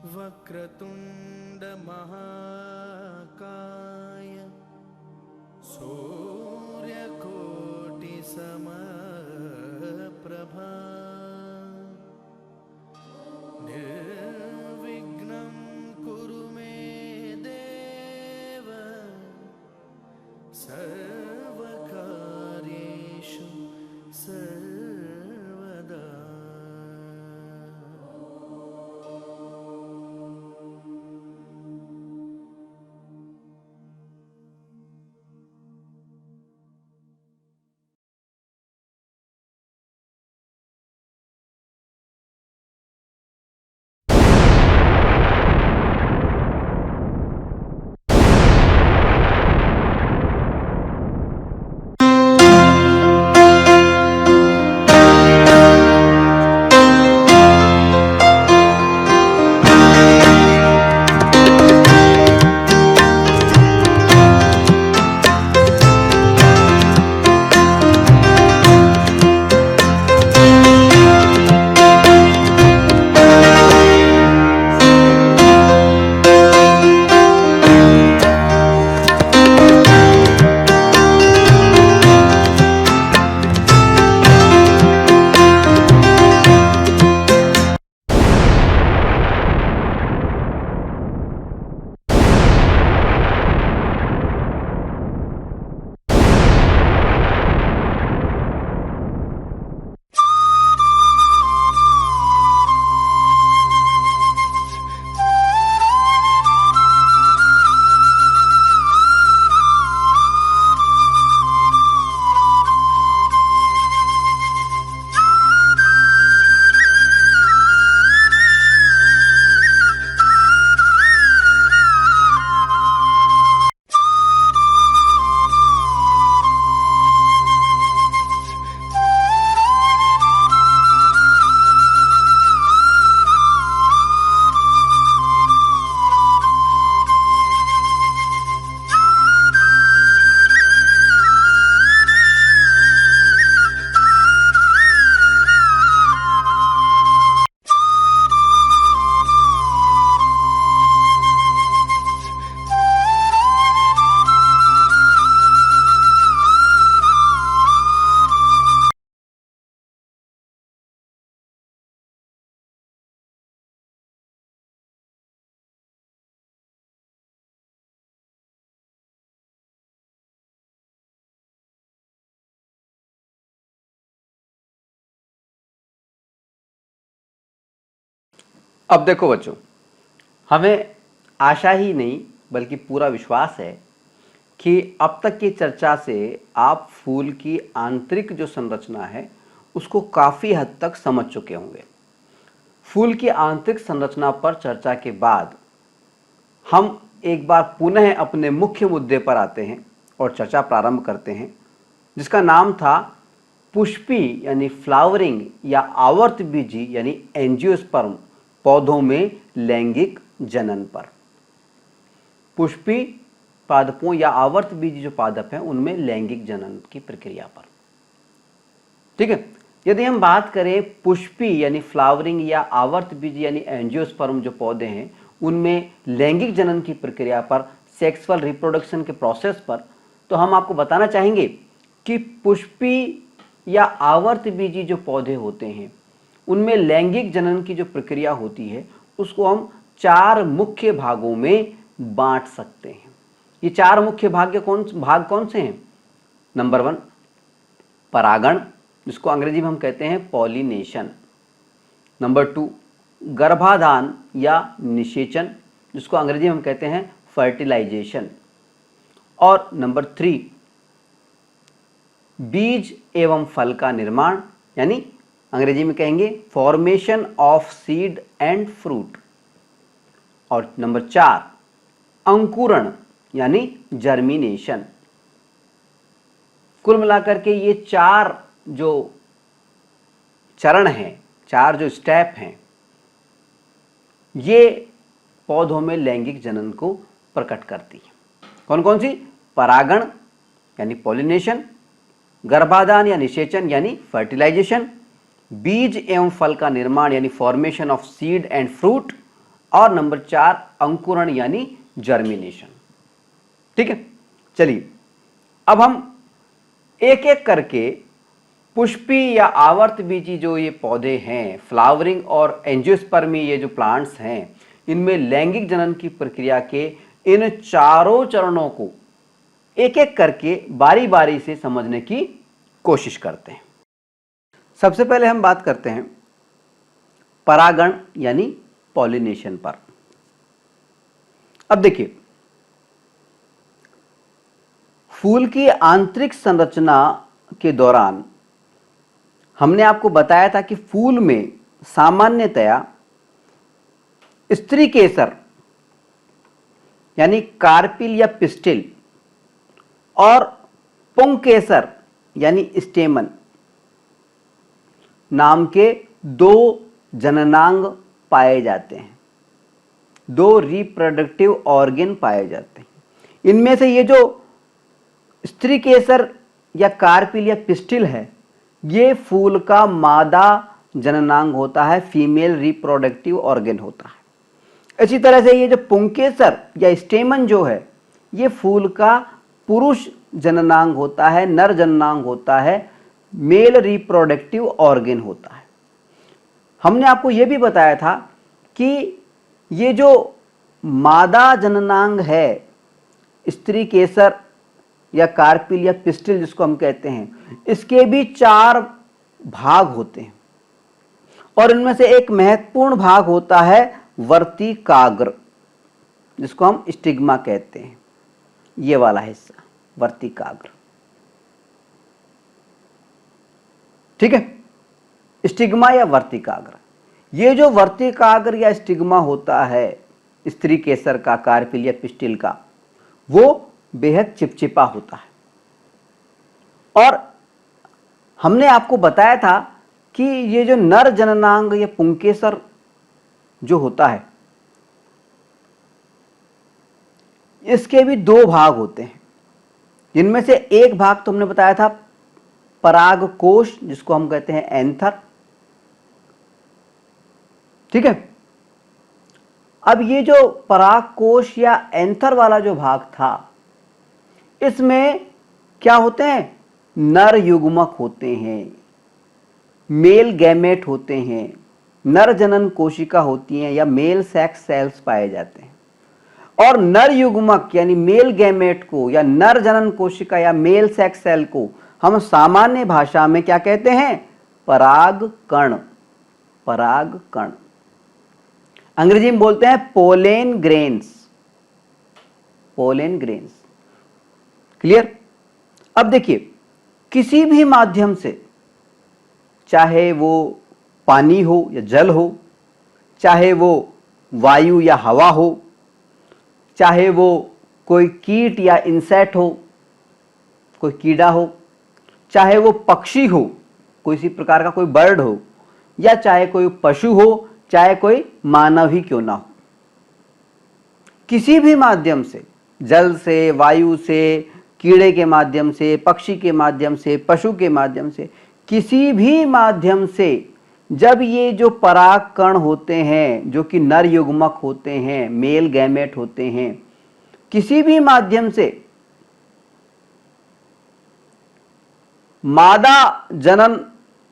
वक्रतुंड महाकाय सूर्यकोटि समप्रभा निर्विघ्नं कुरु मे देव सर्वकार्येषु सर्वदा। अब देखो बच्चों, हमें आशा ही नहीं बल्कि पूरा विश्वास है कि अब तक की चर्चा से आप फूल की आंतरिक जो संरचना है उसको काफ़ी हद तक समझ चुके होंगे। फूल की आंतरिक संरचना पर चर्चा के बाद हम एक बार पुनः अपने मुख्य मुद्दे पर आते हैं और चर्चा प्रारंभ करते हैं, जिसका नाम था पुष्पी यानी फ्लावरिंग या आवर्तबीजी यानी एंजियोस्पर्म पौधों में लैंगिक जनन पर। पुष्पी पादपों या आवर्तबीजी जो पादप हैं उनमें लैंगिक जनन की प्रक्रिया पर। ठीक है, यदि हम बात करें पुष्पी यानी फ्लावरिंग या आवर्तबीजी यानी एंजियोस्पर्म जो पौधे हैं उनमें लैंगिक जनन की प्रक्रिया पर, सेक्सुअल रिप्रोडक्शन के प्रोसेस पर, तो हम आपको बताना चाहेंगे कि पुष्पी या आवर्तबीजी जो पौधे होते हैं उनमें लैंगिक जनन की जो प्रक्रिया होती है उसको हम 4 मुख्य भागों में बांट सकते हैं। ये 4 मुख्य भाग कौन से हैं? नंबर 1 परागण, जिसको अंग्रेजी में हम कहते हैं पॉलिनेशन। नंबर 2 गर्भाधान या निषेचन, जिसको अंग्रेजी में हम कहते हैं फर्टिलाइजेशन। और नंबर 3 बीज एवं फल का निर्माण, यानी अंग्रेजी में कहेंगे formation of seed and fruit. और नंबर 4 अंकुरण यानी जर्मिनेशन। कुल मिलाकर के ये 4 जो चरण हैं, 4 जो स्टेप हैं, ये पौधों में लैंगिक जनन को प्रकट करती है। कौन कौन सी? परागण यानी पॉलिनेशन, गर्भाधान या निषेचन यानी फर्टिलाइजेशन, बीज एवं फल का निर्माण यानी formation of seed and fruit, और नंबर 4 अंकुरण यानी जर्मिनेशन। ठीक है, चलिए अब हम एक एक करके पुष्पी या आवर्त बीजी जो ये पौधे हैं, फ्लावरिंग और एंजियोस्पर्मी ये जो प्लांट्स हैं, इनमें लैंगिक जनन की प्रक्रिया के इन चारों चरणों को एक एक करके बारी बारी से समझने की कोशिश करते हैं। सबसे पहले हम बात करते हैं परागण यानी पॉलिनेशन पर। अब देखिए, फूल की आंतरिक संरचना के दौरान हमने आपको बताया था कि फूल में सामान्यतया स्त्री केसर यानी कार्पिल या पिस्टिल और पुंकेसर यानी स्टेमन नाम के 2 जननांग पाए जाते हैं, 2 रिप्रोडक्टिव ऑर्गन पाए जाते हैं। इनमें से ये जो स्त्री केसर या कार्पिल या पिस्टिल है, ये फूल का मादा जननांग होता है, फीमेल रिप्रोडक्टिव ऑर्गन होता है। इसी तरह से ये जो पुंकेसर या स्टेमन जो है, ये फूल का पुरुष जननांग होता है, नर जननांग होता है, मेल रिप्रोडक्टिव ऑर्गन होता है। हमने आपको ये भी बताया था कि ये जो मादा जननांग है, स्त्री केसर या कार्पिल या पिस्टिल जिसको हम कहते हैं, इसके भी 4 भाग होते हैं और इनमें से एक महत्वपूर्ण भाग होता है वर्तिकाग्र, जिसको हम स्टिग्मा कहते हैं। ये वाला हिस्सा वर्तिकाग्र, ठीक है, स्टिग्मा या वर्तिकाग्र। ये जो वर्तिकाग्र या स्टिग्मा होता है स्त्री केसर का, कार्पिल या पिस्टिल का, वो बेहद चिपचिपा होता है। और हमने आपको बताया था कि ये जो नर जननांग या पुंकेसर जो होता है, इसके भी 2 भाग होते हैं। जिनमें से एक भाग तो हमने बताया था परागकोश, जिसको हम कहते हैं एंथर, ठीक है। अब ये जो परागकोश या एंथर वाला जो भाग था, इसमें क्या होते हैं? नर युग्मक होते हैं, मेल गैमेट होते हैं, नर जनन कोशिका होती हैं या मेल सेक्स सेल्स पाए जाते हैं। और नर युग्मक यानी मेल गैमेट को या नर जनन कोशिका या मेल सेक्स सेल को हम सामान्य भाषा में क्या कहते हैं? परागकण। परागकण अंग्रेजी में बोलते हैं pollen grains. Pollen grains, clear? अब देखिए, किसी भी माध्यम से, चाहे वो पानी हो या जल हो, चाहे वो वायु या हवा हो, चाहे वो कोई कीट या इंसेक्ट हो, कोई कीड़ा हो, चाहे वो पक्षी हो, कोई इसी प्रकार का कोई बर्ड हो, या चाहे कोई पशु हो, चाहे कोई मानव ही क्यों ना हो, किसी भी माध्यम से, जल से, वायु से, कीड़े के माध्यम से, पक्षी के माध्यम से, पशु के माध्यम से, किसी भी माध्यम से जब ये जो परागकण होते हैं, जो कि नर युग्मक होते हैं, मेल गैमेट होते हैं, किसी भी माध्यम से मादा जनन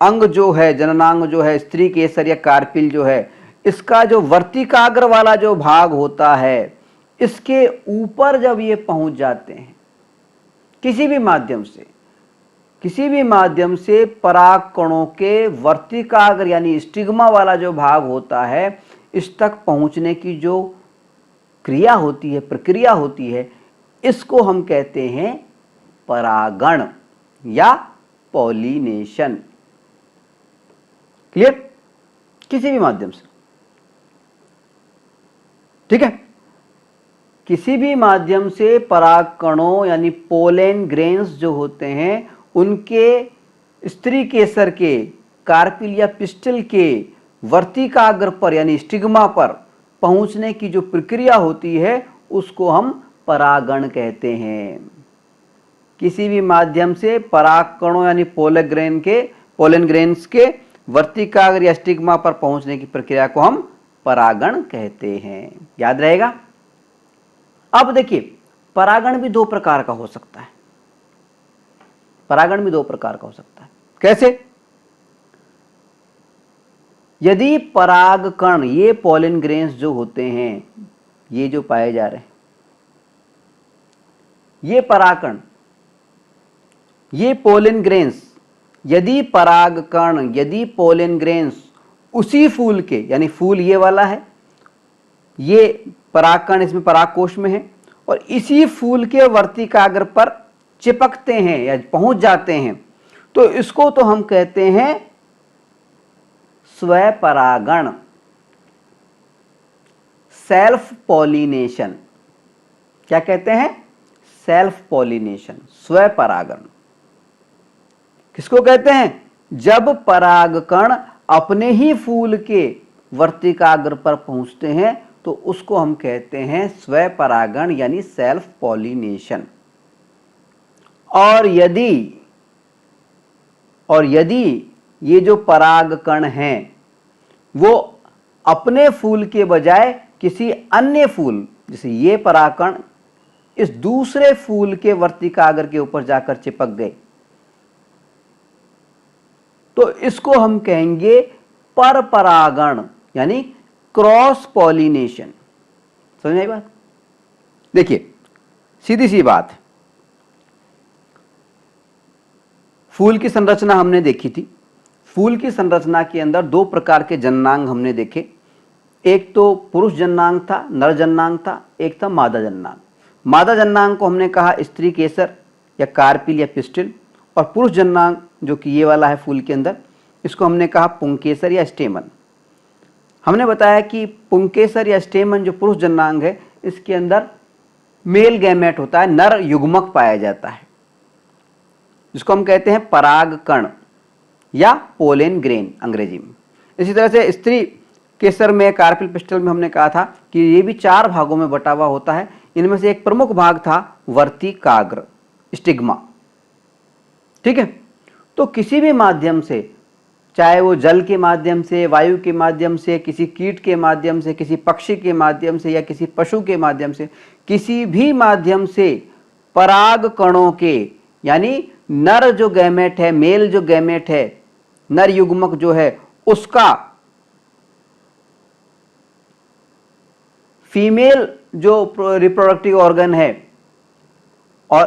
अंग जो है, जननांग जो है, स्त्री केसर या कार्पिल जो है, इसका जो वर्तिकाग्र वाला जो भाग होता है, इसके ऊपर जब ये पहुंच जाते हैं, किसी भी माध्यम से, किसी भी माध्यम से परागकणों के वर्तिकाग्र यानी स्टिग्मा वाला जो भाग होता है, इस तक पहुंचने की जो क्रिया होती है, प्रक्रिया होती है, इसको हम कहते हैं परागण या पॉलिनेशन। क्लियर? किसी भी माध्यम से, ठीक है, किसी भी माध्यम से परागकणों यानी पोलेन ग्रेन्स जो होते हैं, उनके स्त्री केसर के, कार्पिल या पिस्टिल के वर्तिकाग्र पर यानी स्टिग्मा पर पहुंचने की जो प्रक्रिया होती है, उसको हम परागण कहते हैं। किसी भी माध्यम से परागकणों यानी पोलेन ग्रेन्स के वर्तिकाग्र या स्टिग्मा पर पहुंचने की प्रक्रिया को हम परागण कहते हैं। याद रहेगा। अब देखिए, परागण भी दो प्रकार का हो सकता है। परागण भी दो प्रकार का हो सकता है। कैसे? यदि परागकण, ये पॉलिन ग्रेन्स जो होते हैं, ये जो पाए जा रहे हैं, ये परागकण, ये पोलिन ग्रेन्स, यदि परागकण, यदि पोलिन ग्रेन्स उसी फूल के, यानी फूल ये वाला है, ये परागकण इसमें परागकोश में है, और इसी फूल के वर्तिकाग्र पर चिपकते हैं या पहुंच जाते हैं, तो इसको तो हम कहते हैं स्वपरागण, सेल्फ पॉलिनेशन। क्या कहते हैं? सेल्फ पॉलिनेशन, स्वपरागण। किसको कहते हैं? जब परागकण अपने ही फूल के वर्तिकाग्र पर पहुंचते हैं तो उसको हम कहते हैं स्वपरागण, यानी सेल्फ पॉलिनेशन। और यदि ये जो परागकण हैं वो अपने फूल के बजाय किसी अन्य फूल, जैसे ये परागकण इस दूसरे फूल के वर्तिकाग्र के ऊपर जाकर चिपक गए, तो इसको हम कहेंगे परपरागण, यानी क्रॉस पॉलिनेशन। समझ आई बात? देखिए, सीधी सी बात है। फूल की संरचना हमने देखी थी। फूल की संरचना के अंदर दो प्रकार के जननांग हमने देखे। एक तो पुरुष जननांग था, नर जननांग था, एक था मादा जननांग। मादा जननांग को हमने कहा स्त्री केसर या कार्पिल या पिस्टिल, और पुरुष जननांग जो कि ये वाला है फूल के अंदर, इसको हमने कहा पुंकेसर या स्टेमन। हमने बताया कि पुंकेसर या स्टेमन जो पुरुष जननांग है, इसके अंदर मेल गैमेट होता है, नर युग्मक पाया जाता है, जिसको हम कहते हैं परागकण या पोलेन ग्रेन अंग्रेजी में। इसी तरह से स्त्री केसर में, कार्पिल पिस्टल में हमने कहा था कि ये भी 4 भागों में बटा हुआ होता है। इनमें से एक प्रमुख भाग था वर्तिकाग्र, स्टिग्मा। ठीक है। तो किसी भी माध्यम से, चाहे वो जल के माध्यम से, वायु के माध्यम से, किसी कीट के माध्यम से, किसी पक्षी के माध्यम से या किसी पशु के माध्यम से, किसी भी माध्यम से पराग कणों के, यानी नर जो गैमेट है, मेल जो गैमेट है, नर युग्मक जो है, उसका फीमेल जो रिप्रोडक्टिव ऑर्गन है और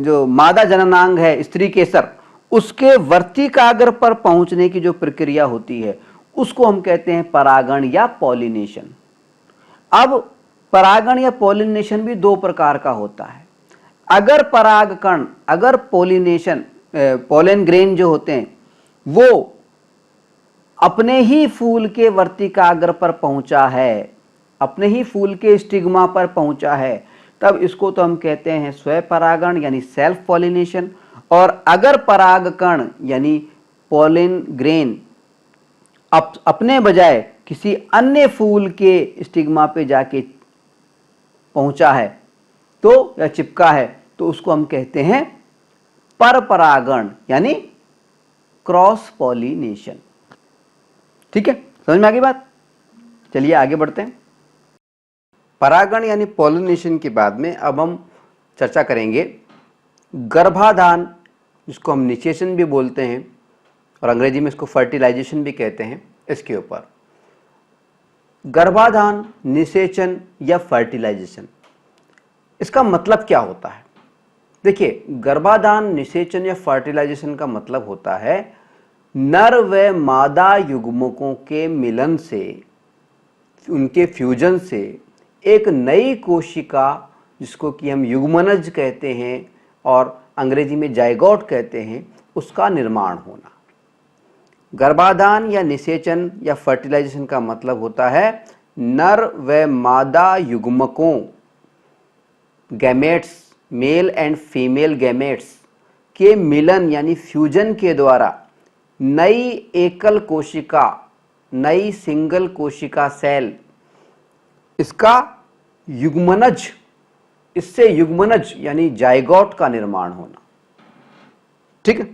जो मादा जननांग है स्त्री केसर, उसके वर्तिकाग्र पर पहुंचने की जो प्रक्रिया होती है उसको हम कहते हैं परागण या पॉलिनेशन। अब परागण या पॉलिनेशन भी 2 प्रकार का होता है। अगर परागकण, अगर पॉलिनेशन, पोलन ग्रेन जो होते हैं वो अपने ही फूल के वर्तिकाग्र पर पहुंचा है, अपने ही फूल के स्टिग्मा पर पहुंचा है, तब इसको तो हम कहते हैं स्वपरागण यानी सेल्फ पॉलिनेशन। और अगर परागकण यानी पोलन ग्रेन अपने बजाय किसी अन्य फूल के स्टिग्मा पे जाके पहुंचा है तो, या चिपका है, तो उसको हम कहते हैं परपरागण यानी क्रॉस पॉलिनेशन। ठीक है, समझ में आ गई बात? चलिए आगे बढ़ते हैं। परागण यानी पॉलिनेशन के बाद में अब हम चर्चा करेंगे गर्भाधान, जिसको हम निषेचन भी बोलते हैं और अंग्रेजी में इसको फर्टिलाइजेशन भी कहते हैं। इसके ऊपर गर्भाधान, निषेचन या फर्टिलाइजेशन, इसका मतलब क्या होता है? देखिए, गर्भाधान, निषेचन या फर्टिलाइजेशन का मतलब होता है नर व मादा युग्मकों के मिलन से, उनके फ्यूजन से एक नई कोशिका, जिसको कि हम युग्मनज कहते हैं और अंग्रेजी में जाइगोट कहते हैं, उसका निर्माण होना। गर्भाधान या निषेचन या फर्टिलाइजेशन का मतलब होता है नर व मादा युग्मकों, gametes, male and female gametes के मिलन यानी फ्यूजन के द्वारा नई एकल कोशिका, नई सिंगल कोशिका सेल, इसका युग्मनज, इससे युग्मनज यानी जाइगोट का निर्माण होना। ठीक है।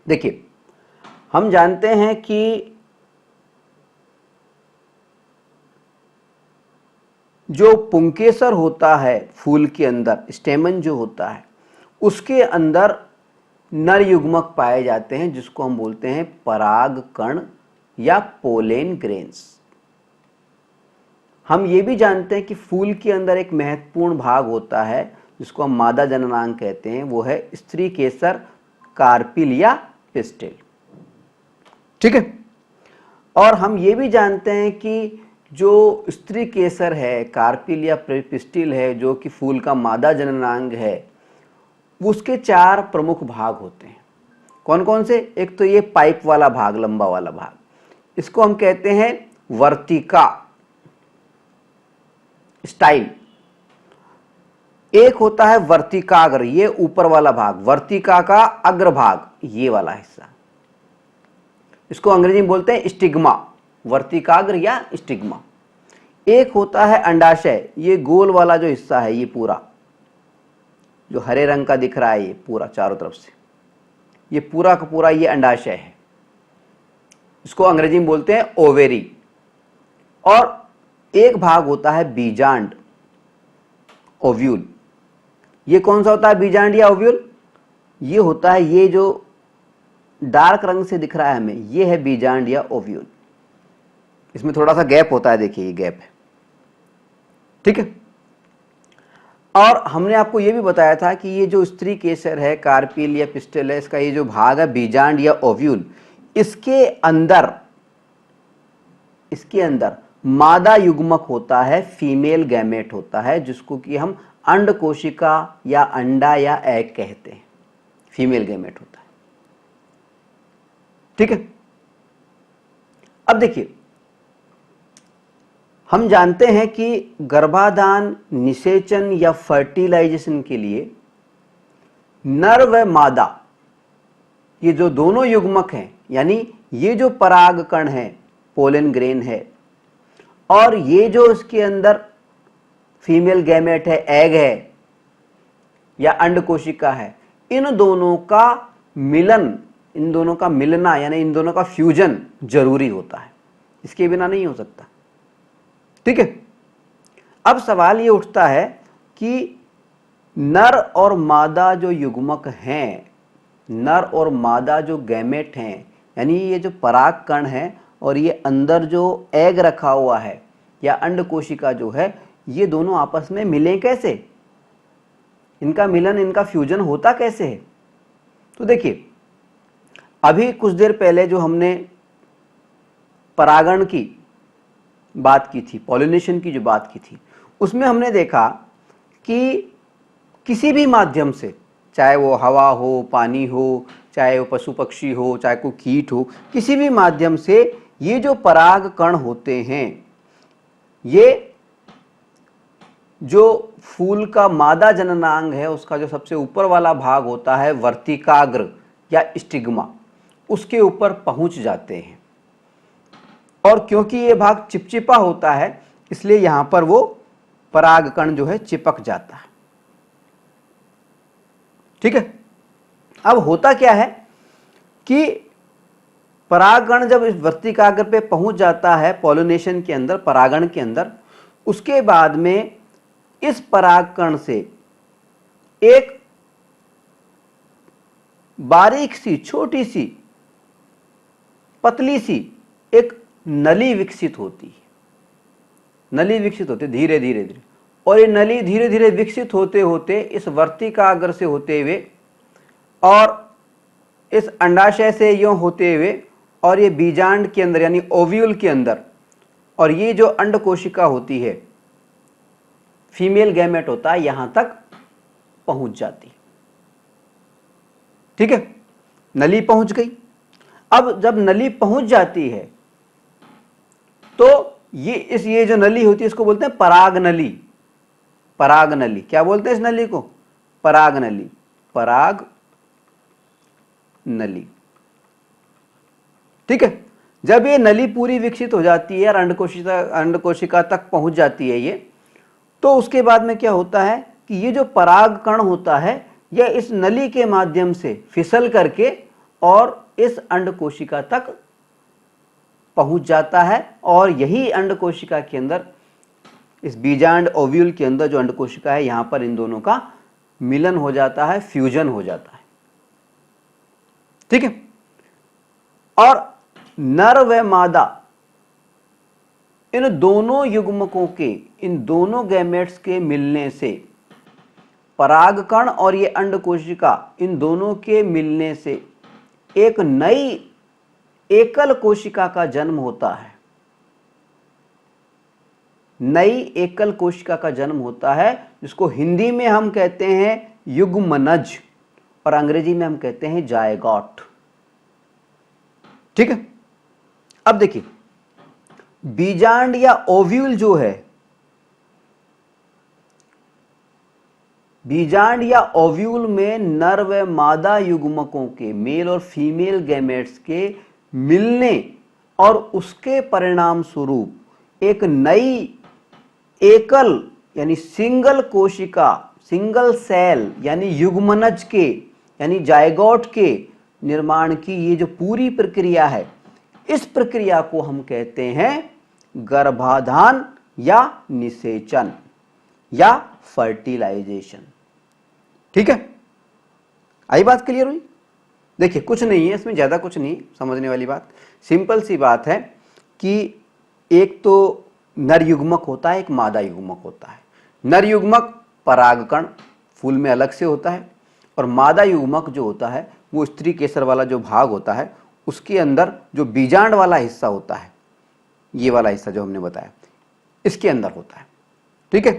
देखिए, हम जानते हैं कि जो पुंकेसर होता है फूल के अंदर, स्टेमन जो होता है, उसके अंदर नर युग्मक पाए जाते हैं जिसको हम बोलते हैं पराग कण या पोलेन ग्रेन्स। हम ये भी जानते हैं कि फूल के अंदर एक महत्वपूर्ण भाग होता है जिसको हम मादा जननांग कहते हैं, वो है स्त्री केसर, कार्पिल या पिस्टिल। ठीक है। और हम ये भी जानते हैं कि जो स्त्री केसर है, कार्पिल या पिस्टिल है, जो कि फूल का मादा जननांग है, उसके 4 प्रमुख भाग होते हैं। कौन कौन से? एक तो ये पाइप वाला भाग, लंबा वाला भाग, इसको हम कहते हैं वर्तिका स्टाइल। एक होता है वर्तिकाग्र, ये ऊपर वाला भाग, वर्तिका का अग्रभाग, ये वाला हिस्सा, इसको अंग्रेजी में बोलते हैं स्टिग्मा, वर्तिकाग्र या स्टिग्मा। एक होता है अंडाशय, ये गोल वाला जो हिस्सा है, ये पूरा जो हरे रंग का दिख रहा है, ये पूरा चारों तरफ से, ये पूरा का पूरा ये अंडाशय है, इसको अंग्रेजी में बोलते हैं ओवेरी। और एक भाग होता है बीजांड, ओव्यूल। ये कौन सा होता है बीजांड या ओव्यूल? ये होता है, ये जो डार्क रंग से दिख रहा है हमें, ये है बीजांड या ओव्यूल। इसमें थोड़ा सा गैप होता है, देखिए ये गैप है। ठीक है। और हमने आपको ये भी बताया था कि ये जो स्त्री केसर है, कार्पिल या पिस्टिल है, इसका ये जो भाग है बीजांड या ओव्यूल, इसके अंदर मादा युग्मक होता है, फीमेल गैमेट होता है, जिसको कि हम अंड कोशिका या अंडा या एग कहते हैं, फीमेल गैमेट होता है। ठीक है। अब देखिए, हम जानते हैं कि गर्भाधान, निषेचन या फर्टिलाइजेशन के लिए नर व मादा, ये जो दोनों युग्मक हैं, यानी ये जो पराग कण है, पोलन ग्रेन है, और ये जो इसके अंदर फीमेल गैमेट है, एग है या अंड कोशिका है, इन दोनों का मिलन, इन दोनों का मिलना यानी इन दोनों का फ्यूजन जरूरी होता है, इसके बिना नहीं हो सकता। ठीक है। अब सवाल ये उठता है कि नर और मादा जो युग्मक हैं, नर और मादा जो गैमेट हैं, यानी ये जो पराग कण है और ये अंदर जो एग रखा हुआ है या अंड कोशिका जो है, ये दोनों आपस में मिलें कैसे? इनका मिलन, इनका फ्यूजन होता कैसे है? तो देखिए, अभी कुछ देर पहले जो हमने परागण की बात की थी, पॉलिनेशन की जो बात की थी, उसमें हमने देखा कि किसी भी माध्यम से, चाहे वो हवा हो, पानी हो, चाहे वो पशु पक्षी हो, चाहे कोई कीट हो, किसी भी माध्यम से ये जो पराग कण होते हैं, ये जो फूल का मादा जननांग है, उसका जो सबसे ऊपर वाला भाग होता है, वर्तिकाग्र या स्टिग्मा, उसके ऊपर पहुंच जाते हैं। और क्योंकि ये भाग चिपचिपा होता है, इसलिए यहां पर वो पराग कण जो है चिपक जाता है। ठीक है। अब होता क्या है कि परागकण जब इस वर्तिकाग्र पे पहुंच जाता है, पॉलिनेशन के अंदर, परागण के अंदर, उसके बाद में इस परागकण से एक बारीक सी, छोटी सी, पतली सी एक नली विकसित होती है। नली विकसित होती है धीरे धीरे धीरे, और ये नली धीरे धीरे विकसित होते होते इस वर्तिकाग्र से होते हुए और इस अंडाशय से यूं होते हुए और ये बीजांड के अंदर यानी ओव्यूल के अंदर, और ये जो अंड कोशिका होती है, फीमेल गैमेट होता है, यहां तक पहुंच जाती। ठीक है। नली पहुंच गई। अब जब नली पहुंच जाती है तो ये जो नली होती है, इसको बोलते हैं पराग नली। पराग नली, क्या बोलते हैं इस नली को? पराग नली। पराग नली। ठीक है। जब ये नली पूरी विकसित हो जाती है और अंड कोशिका तक पहुंच जाती है ये, तो उसके बाद में क्या होता है कि ये जो पराग कण होता है, यह इस नली के माध्यम से फिसल करके और इस अंड कोशिका तक पहुंच जाता है, और यही अंड कोशिका के अंदर इस बीजांड ओव्यूल के अंदर जो अंड कोशिका है, यहां पर इन दोनों का मिलन हो जाता है, फ्यूजन हो जाता है। ठीक है। और नर व मादा इन दोनों युग्मकों के, इन दोनों गैमेट्स के मिलने से, परागकण और ये अंड कोशिका, इन दोनों के मिलने से एक नई एकल कोशिका का जन्म होता है। नई एकल कोशिका का जन्म होता है, जिसको हिंदी में हम कहते हैं युग्मनज और अंग्रेजी में हम कहते हैं जायगोट। ठीक है। अब देखिए, बीजांड या ओव्यूल जो है, बीजांड या ओव्यूल में नर व मादा युग्मकों के, मेल और फीमेल गैमेट्स के मिलने और उसके परिणाम स्वरूप एक नई एकल यानी सिंगल कोशिका, सिंगल सेल यानी युग्मनज के यानी जायगोट के निर्माण की ये जो पूरी प्रक्रिया है, इस प्रक्रिया को हम कहते हैं गर्भाधान या निषेचन या फर्टिलाइजेशन। ठीक है, आई बात क्लियर हुई? देखिए, कुछ नहीं है इसमें, ज्यादा कुछ नहीं समझने वाली बात, सिंपल सी बात है कि एक तो नर युग्मक होता है, एक मादा युग्मक होता है। नर युग्मक परागकण फूल में अलग से होता है, और मादा युग्मक जो होता है वो स्त्री केसर वाला जो भाग होता है, उसके अंदर जो बीजांड वाला हिस्सा होता है, ये वाला हिस्सा जो हमने बताया, इसके अंदर होता है। ठीक है।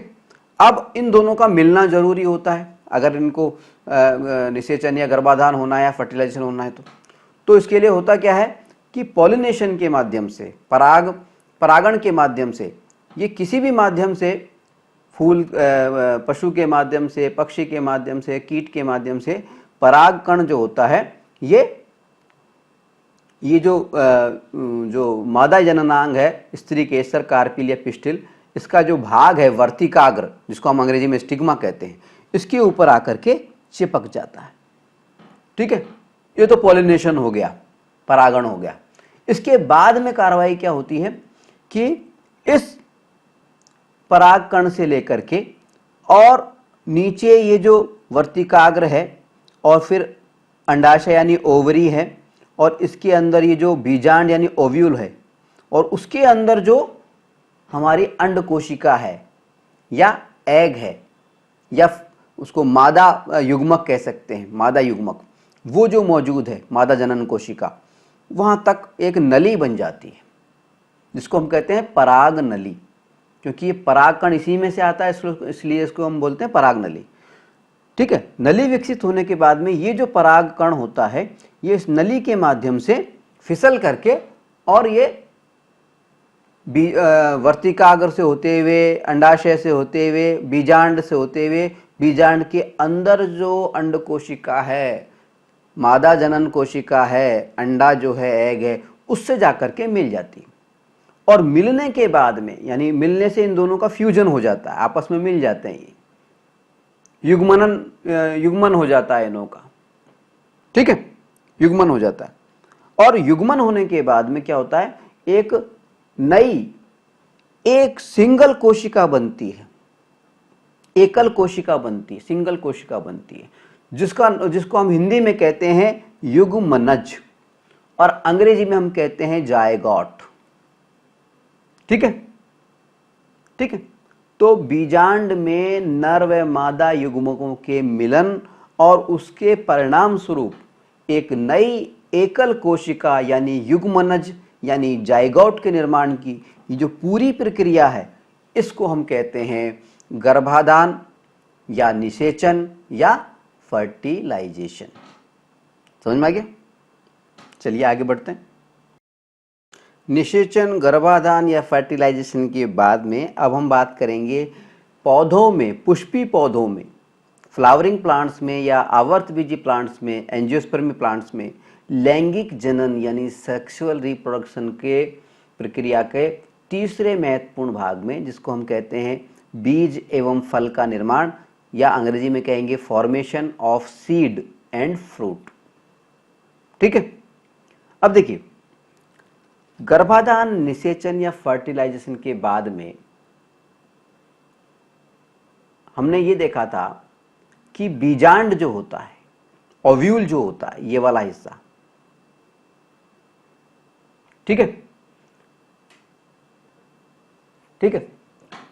अब इन दोनों का मिलना जरूरी होता है अगर इनको निषेचन या गर्भाधान होना है या फर्टिलाइजेशन होना है तो इसके लिए होता क्या है कि पॉलिनेशन के माध्यम से, परागण के माध्यम से, ये किसी भी माध्यम से, फूल पशु के माध्यम से, पक्षी के माध्यम से, कीट के माध्यम से परागकण जो होता है, ये जो मादा जननांग है, स्त्री केसर, कार्पिल या पिस्टिल, इसका जो भाग है वर्तिकाग्र, जिसको हम अंग्रेजी में स्टिग्मा कहते हैं, इसके ऊपर आकर के चिपक जाता है। ठीक है, ये तो पॉलिनेशन हो गया, परागण हो गया। इसके बाद में कार्रवाई क्या होती है कि इस परागकण से लेकर के और नीचे ये जो वर्तिकाग्र है और फिर अंडाशय यानी ओवरी है, और इसके अंदर ये जो बीजांड यानी ओव्यूल है, और उसके अंदर जो हमारी अंड कोशिका है या एग है, या उसको मादा युग्मक कह सकते हैं, मादा युग्मक, वो जो मौजूद है, मादा जनन कोशिका, वहां तक एक नली बन जाती है, जिसको हम कहते हैं पराग नली, क्योंकि ये परागकण इसी में से आता है, इसलिए इसको हम बोलते हैं पराग नली। ठीक है। नली विकसित होने के बाद में ये जो परागकण होता है, ये इस नली के माध्यम से फिसल करके और ये वर्तिकाग्र से होते हुए, अंडाशय से होते हुए, बीजांड से होते हुए, बीजांड के अंदर जो अंड कोशिका है, मादा जनन कोशिका है, अंडा जो है, एग है, उससे जाकर के मिल जाती है। और मिलने के बाद में, यानी मिलने से इन दोनों का फ्यूजन हो जाता है, आपस में मिल जाते हैं, ये युग्मन हो जाता है इनों का। ठीक है, युग्मन हो जाता है। और युग्मन होने के बाद में क्या होता है, एक नई एक सिंगल कोशिका बनती है, एकल कोशिका बनती है, सिंगल कोशिका बनती है, जिसको हम हिंदी में कहते हैं युग्मनज और अंग्रेजी में हम कहते हैं जायगोट। ठीक है। ठीक है। तो बीजांड में नर व मादा युग्मकों के मिलन और उसके परिणाम स्वरूप एक नई एकल कोशिका यानी युग्मनज यानी जायगोट के निर्माण की ये जो पूरी प्रक्रिया है, इसको हम कहते हैं गर्भाधान या निषेचन या फर्टिलाइजेशन। समझ में आ गया? चलिए आगे बढ़ते हैं। निषेचन, गर्भाधान या फर्टिलाइजेशन के बाद में अब हम बात करेंगे पौधों में, पुष्पी पौधों में, फ्लावरिंग प्लांट्स में या आवर्तबीजी प्लांट्स में, एंजियोस्पर्मी प्लांट्स में लैंगिक जनन यानी सेक्सुअल रिप्रोडक्शन के प्रक्रिया के तीसरे महत्वपूर्ण भाग में, जिसको हम कहते हैं बीज एवं फल का निर्माण, या अंग्रेजी में कहेंगे formation of seed and fruit. ठीक है। अब देखिए, गर्भाधान, निषेचन या फर्टिलाइजेशन के बाद में हमने ये देखा था कि बीजांड जो होता है, ओव्यूल जो होता है, ये वाला हिस्सा, ठीक है, ठीक है,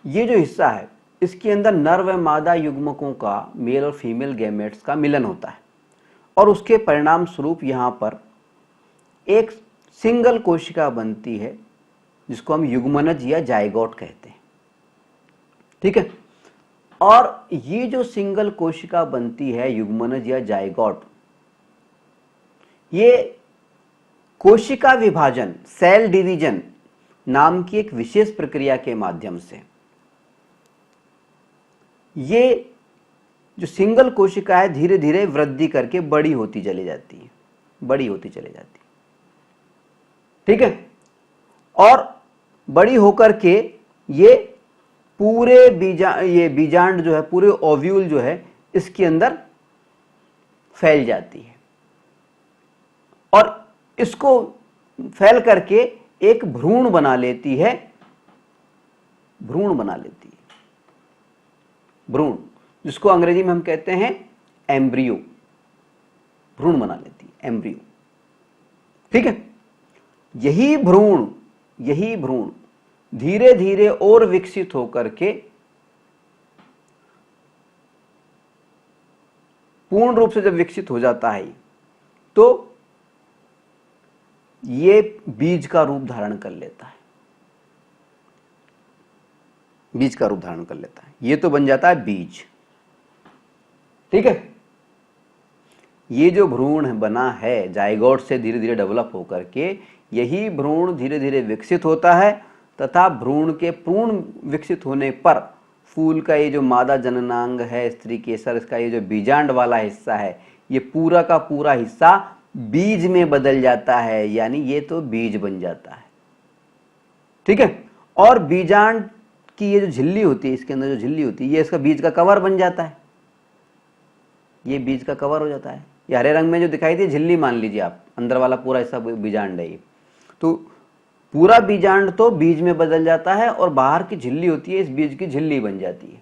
ये जो हिस्सा है इसके अंदर नर व मादा युग्मकों का, मेल और फीमेल गैमेट्स का मिलन होता है और उसके परिणाम स्वरूप यहां पर एक सिंगल कोशिका बनती है जिसको हम युग्मनज या जाइगोट कहते हैं, ठीक है। और ये जो सिंगल कोशिका बनती है युग्मनज या जाइगोट, ये कोशिका विभाजन, सेल डिवीजन नाम की एक विशेष प्रक्रिया के माध्यम से ये जो सिंगल कोशिका है धीरे धीरे वृद्धि करके बड़ी होती चली जाती है, बड़ी होती चली जाती है, ठीक है। और बड़ी होकर के ये पूरे ये बीजांड जो है, पूरे ओव्यूल जो है इसके अंदर फैल जाती है और इसको फैल करके एक भ्रूण बना लेती है, भ्रूण बना लेती है, भ्रूण, जिसको अंग्रेजी में हम कहते हैं एम्ब्रियो, भ्रूण बना लेती है, एम्ब्रियो, ठीक है। यही भ्रूण धीरे धीरे और विकसित होकर के पूर्ण रूप से जब विकसित हो जाता है तो ये बीज का रूप धारण कर लेता है, बीज का रूप धारण कर लेता है, ये तो बन जाता है बीज, ठीक है। ये जो भ्रूण बना है जाइगोट से धीरे धीरे डेवलप होकर के, यही भ्रूण धीरे धीरे विकसित होता है तथा भ्रूण के पूर्ण विकसित होने पर फूल का ये जो मादा जननांग है, स्त्री केसर, इसका ये जो बीजांड वाला हिस्सा है, ये पूरा का पूरा हिस्सा बीज में बदल जाता है, यानी ये तो बीज बन जाता है, ठीक है। और बीजांड की ये जो झिल्ली होती है, इसके अंदर जो झिल्ली होती है, ये इसका बीज का कवर बन जाता है, ये बीज का कवर हो जाता है। ये हरे रंग में जो दिखाई दी झिल्ली मान लीजिए आप, अंदर वाला पूरा हिस्सा बीजांड है ये, तो पूरा बीजांड तो बीज में बदल जाता है और बाहर की झिल्ली होती है इस बीज की झिल्ली बन जाती है,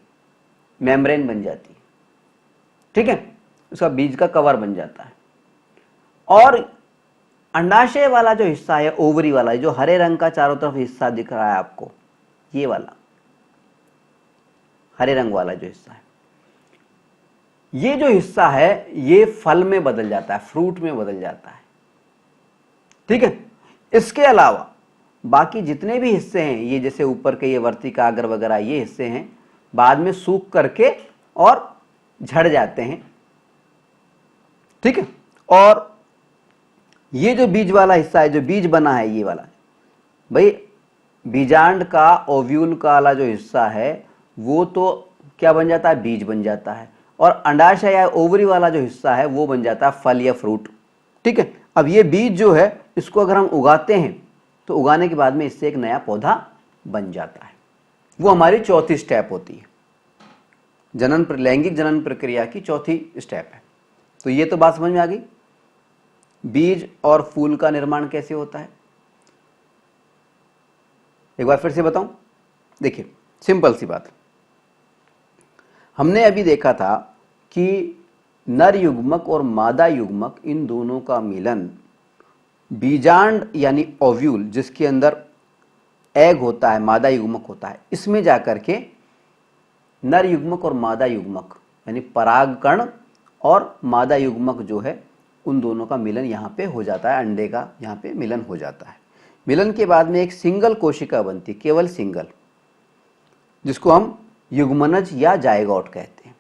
मेम्ब्रेन बन जाती है, ठीक है, उसका बीज का कवर बन जाता है। और अंडाशय वाला जो हिस्सा है, ओवरी वाला, जो हरे रंग का चारों तरफ हिस्सा दिख रहा है आपको, ये वाला हरे रंग वाला जो हिस्सा है, ये जो हिस्सा है ये फल में बदल जाता है, फ्रूट में बदल जाता है, ठीक है। इसके अलावा बाकी जितने भी हिस्से हैं, ये जैसे ऊपर के ये वर्तिकाग्र वगैरह ये हिस्से हैं, बाद में सूख करके और झड़ जाते हैं, ठीक है। और ये जो बीज वाला हिस्सा है, जो बीज बना है ये वाला, भाई बीजांड का ओव्यूल का वाला जो हिस्सा है वो तो क्या बन जाता है, बीज बन जाता है, और अंडाशय या ओवरी वाला जो हिस्सा है वो बन जाता है फल या फ्रूट, ठीक है। अब ये बीज जो है इसको अगर हम उगाते हैं तो उगाने के बाद में इससे एक नया पौधा बन जाता है, वो हमारी चौथी स्टेप होती है, लैंगिक जनन प्रक्रिया की चौथी स्टेप है। तो ये तो बात समझ में आ गई, बीज और फूल का निर्माण कैसे होता है। एक बार फिर से बताऊं, देखिए सिंपल सी बात, हमने अभी देखा था कि नर युग्मक और मादा युग्मक इन दोनों का मिलन बीजांड यानी ओव्यूल जिसके अंदर एग होता है, मादा युग्मक होता है, इसमें जाकर के नर युग्मक और मादा युग्मक यानी परागकण और मादा युग्मक जो है उन दोनों का मिलन यहाँ पे हो जाता है, अंडे का यहाँ पे मिलन हो जाता है। मिलन के बाद में एक सिंगल कोशिका बनती है, केवल सिंगल, जिसको हम युग्मनज या जाइगोट कहते हैं,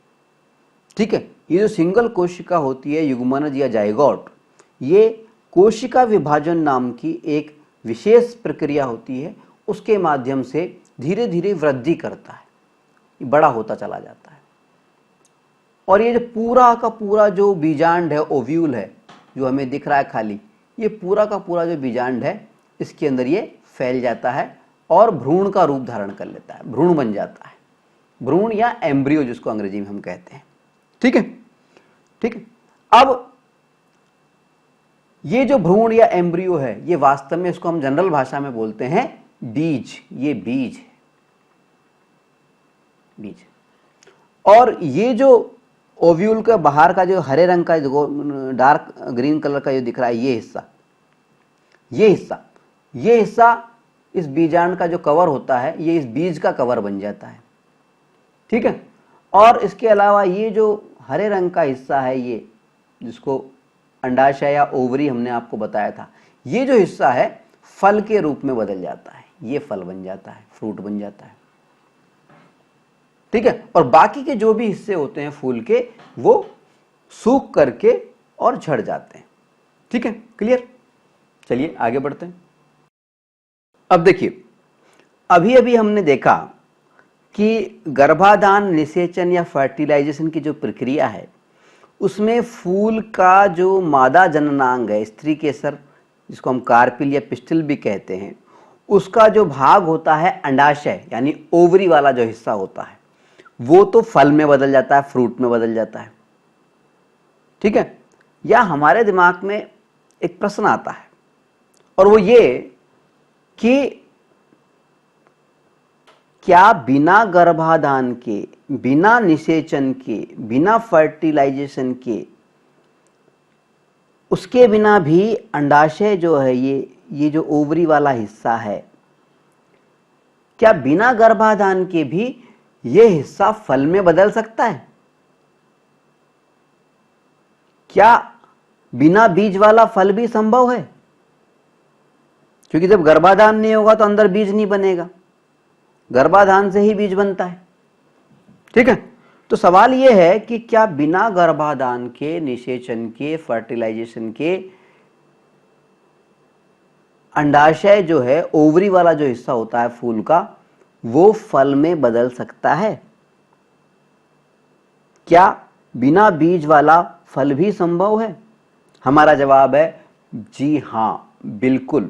ठीक है। ये जो सिंगल कोशिका होती है युग्मनज या जाइगोट, ये कोशिका विभाजन नाम की एक विशेष प्रक्रिया होती है, उसके माध्यम से धीरे धीरे वृद्धि करता है, बड़ा होता चला जाता है। और ये जो पूरा का पूरा जो बीजांड है, ओव्यूल है जो हमें दिख रहा है खाली, ये पूरा का पूरा जो बीजांड है इसके अंदर ये फैल जाता है और भ्रूण का रूप धारण कर लेता है, भ्रूण बन जाता है, भ्रूण या एम्ब्रियो जिसको अंग्रेजी में हम कहते हैं, ठीक है, ठीक है। अब ये जो भ्रूण या एम्ब्रियो है ये वास्तव में, इसको हम जनरल भाषा में बोलते हैं बीज, ये बीज है, बीज। और ये जो ओव्यूल का बाहर का जो हरे रंग का जो डार्क ग्रीन कलर का जो दिख रहा है, ये हिस्सा इस बीजांड का जो कवर होता है, ये इस बीज का कवर बन जाता है। ठीक है। और इसके अलावा ये जो हरे रंग का हिस्सा है, ये जिसको अंडाशय या ओवरी हमने आपको बताया था, ये जो हिस्सा है फल के रूप में बदल जाता है, ये फल बन जाता है, फ्रूट बन जाता है। ठीक है। और बाकी के जो भी हिस्से होते हैं फूल के, वो सूख करके और झड़ जाते हैं। ठीक है, क्लियर। चलिए आगे बढ़ते हैं। अब देखिए, अभी अभी हमने देखा कि गर्भाधान, निषेचन या फर्टिलाइजेशन की जो प्रक्रिया है, उसमें फूल का जो मादा जननांग है, स्त्री केसर, जिसको हम कार्पिल या पिस्टिल भी कहते हैं, उसका जो भाग होता है अंडाशय यानी ओवरी वाला जो हिस्सा होता है, वो तो फल में बदल जाता है, फ्रूट में बदल जाता है। ठीक है। या हमारे दिमाग में एक प्रश्न आता है, और वो ये कि क्या बिना गर्भाधान के, बिना निषेचन के, बिना फर्टिलाइजेशन के, उसके बिना भी अंडाशय जो है, ये जो ओवरी वाला हिस्सा है, क्या बिना गर्भाधान के भी ये हिस्सा फल में बदल सकता है? क्या बिना बीज वाला फल भी संभव है? क्योंकि जब गर्भाधान नहीं होगा तो अंदर बीज नहीं बनेगा, गर्भाधान से ही बीज बनता है। ठीक है। तो सवाल यह है कि क्या बिना गर्भाधान के, निषेचन के, फर्टिलाइजेशन के अंडाशय जो है, ओवरी वाला जो हिस्सा होता है फूल का, वो फल में बदल सकता है? क्या बिना बीज वाला फल भी संभव है? हमारा जवाब है जी हां, बिल्कुल।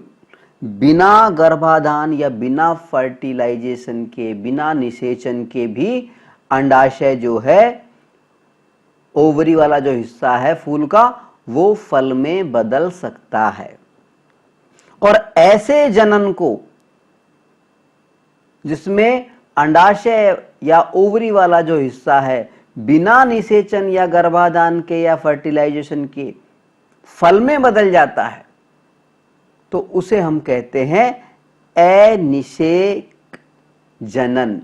बिना गर्भाधान या बिना फर्टिलाइजेशन के, बिना निषेचन के भी अंडाशय जो है, ओवरी वाला जो हिस्सा है फूल का, वो फल में बदल सकता है। और ऐसे जनन को, जिसमें अंडाशय या ओवरी वाला जो हिस्सा है बिना निषेचन या गर्भाधान के या फर्टिलाइजेशन के फल में बदल जाता है, तो उसे हम कहते हैं अनिषेक जनन,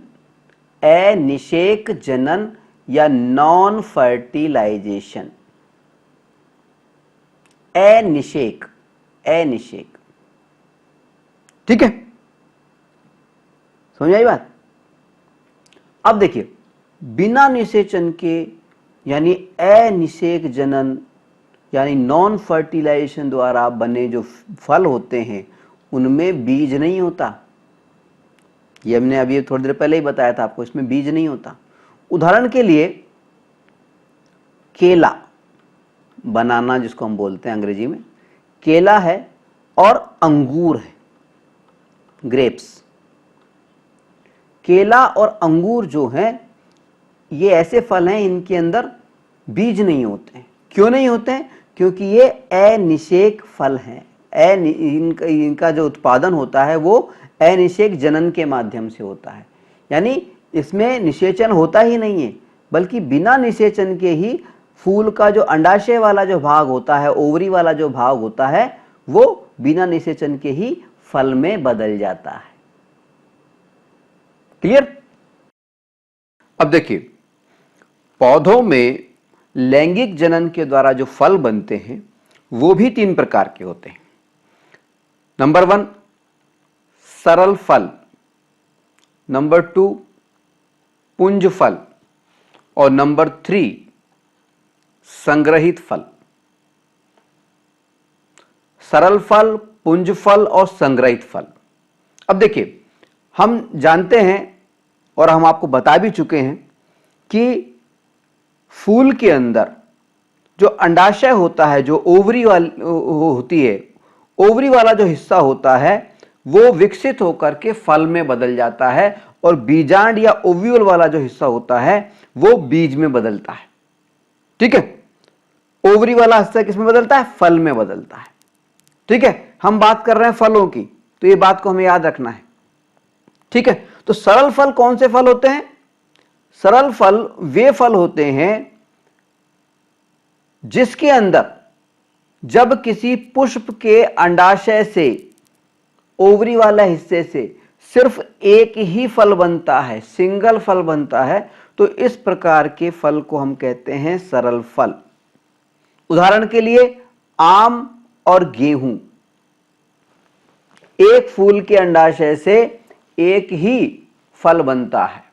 अनिषेक जनन या नॉन फर्टिलाइजेशन। अनिषेक, अनिषेक। ठीक है, समझ आई बात। अब देखिए, बिना निषेचन के यानी अनिषेक जनन यानी नॉन फर्टिलाइजेशन द्वारा बने जो फल होते हैं, उनमें बीज नहीं होता। ये हमने अभी थोड़ी देर पहले ही बताया था आपको, इसमें बीज नहीं होता। उदाहरण के लिए केला, बनाना जिसको हम बोलते हैं अंग्रेजी में, केला है और अंगूर है, ग्रेप्स। केला और अंगूर जो हैं, ये ऐसे फल हैं इनके अंदर बीज नहीं होते हैं। क्यों नहीं होते हैं? क्योंकि ये अनिषेक फल हैं। इनका जो उत्पादन होता है वो अनिषेक जनन के माध्यम से होता है, यानी इसमें निषेचन होता ही नहीं है, बल्कि बिना निषेचन के ही फूल का जो अंडाशय वाला जो भाग होता है, ओवरी वाला जो भाग होता है, वो बिना निषेचन के ही फल में बदल जाता है। क्लियर? अब देखिए, पौधों में लैंगिक जनन के द्वारा जो फल बनते हैं वो भी 3 प्रकार के होते हैं। नंबर 1 सरल फल, नंबर 2 पुंज फल, और नंबर 3 संग्रहित फल। सरल फल, पुंज फल और संग्रहित फल। अब देखिए, हम जानते हैं और हम आपको बता भी चुके हैं कि फूल के अंदर जो अंडाशय होता है, जो ओवरी वाली होती है, ओवरी वाला जो हिस्सा होता है, वो विकसित होकर के फल में बदल जाता है, और बीजांड या ओव्यूल वाला जो हिस्सा होता है वो बीज में बदलता है। ठीक है, ओवरी वाला हिस्सा किसमें बदलता है? फल में बदलता है। ठीक है, हम बात कर रहे हैं फलों की, तो ये बात को हमें याद रखना है। ठीक है, तो सरल फल कौन से फल होते हैं? सरल फल वे फल होते हैं जिसके अंदर जब किसी पुष्प के अंडाशय से, ओवरी वाला हिस्से से सिर्फ एक ही फल बनता है, सिंगल फल बनता है, तो इस प्रकार के फल को हम कहते हैं सरल फल। उदाहरण के लिए आम और गेहूं, एक फूल के अंडाशय से एक ही फल बनता है।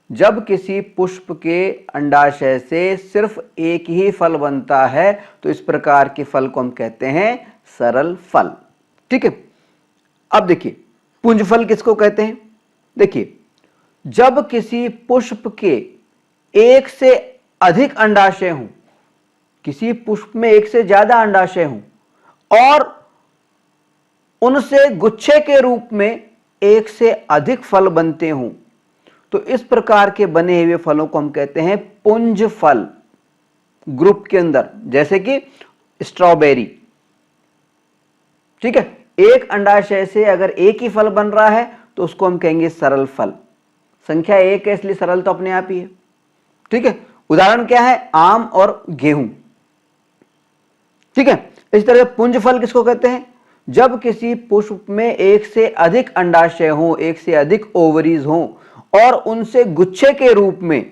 जब किसी पुष्प के अंडाशय से सिर्फ एक ही फल बनता है तो इस प्रकार के फल को हम कहते हैं सरल फल। ठीक है, अब देखिए पुंज फल किसको कहते हैं। देखिए, जब किसी पुष्प के एक से अधिक अंडाशय हों, किसी पुष्प में एक से ज्यादा अंडाशय हों और उनसे गुच्छे के रूप में एक से अधिक फल बनते हों, तो इस प्रकार के बने हुए फलों को हम कहते हैं पुंज फल ग्रुप के अंदर, जैसे कि स्ट्रॉबेरी। ठीक है, एक अंडाशय से अगर एक ही फल बन रहा है तो उसको हम कहेंगे सरल फल। संख्या एक है इसलिए सरल तो अपने आप ही है। ठीक है, उदाहरण क्या है, आम और गेहूं। ठीक है, इस तरह पुंज फल किसको कहते हैं, जब किसी पुष्प में एक से अधिक अंडाशय हो, एक से अधिक ओवरीज हो और उनसे गुच्छे के रूप में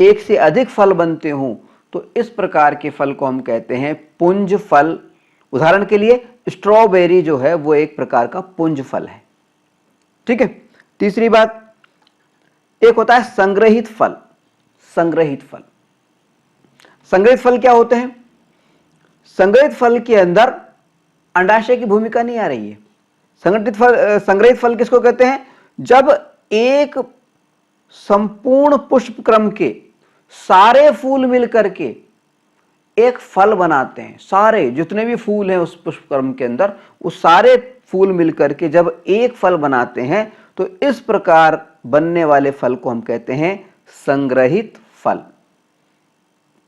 एक से अधिक फल बनते हों, तो इस प्रकार के फल को हम कहते हैं पुंज फल। उदाहरण के लिए स्ट्रॉबेरी जो है वो एक प्रकार का पुंज फल है। ठीक है, तीसरी बात, एक होता है संग्रहित फल। संग्रहित फल, संग्रहित फल क्या होते हैं। संग्रहित फल के अंदर अंडाशय की भूमिका नहीं आ रही है। संग्रहित फल किसको कहते हैं, जब एक संपूर्ण पुष्प क्रम के सारे फूल मिलकर के एक फल बनाते हैं। सारे जितने भी फूल हैं उस पुष्प क्रम के अंदर, उस सारे फूल मिलकर के जब एक फल बनाते हैं तो इस प्रकार बनने वाले फल को हम कहते हैं संग्रहित फल।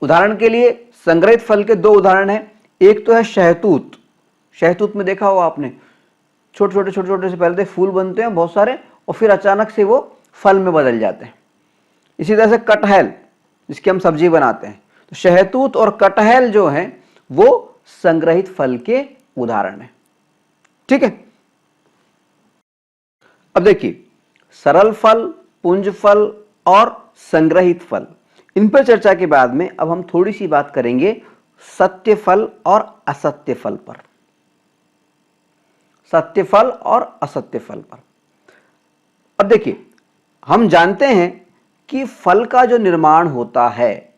उदाहरण के लिए संग्रहित फल के दो उदाहरण हैं। एक तो है शहतूत। शहतूत में देखा होगा आपने, छोटे छोटे से पहले फूल बनते हैं बहुत सारे और फिर अचानक से वो फल में बदल जाते हैं। इसी तरह से कटहल, जिसकी हम सब्जी बनाते हैं, तो शहतूत और कटहल जो हैं वो संग्रहित फल के उदाहरण हैं। ठीक है, अब देखिए सरल फल, पुंज फल और संग्रहित फल, इन पर चर्चा के बाद में अब हम थोड़ी सी बात करेंगे सत्य फल और असत्य फल पर। सत्य फल और असत्य फल पर। अब देखिए, हम जानते हैं कि फल का जो निर्माण होता है,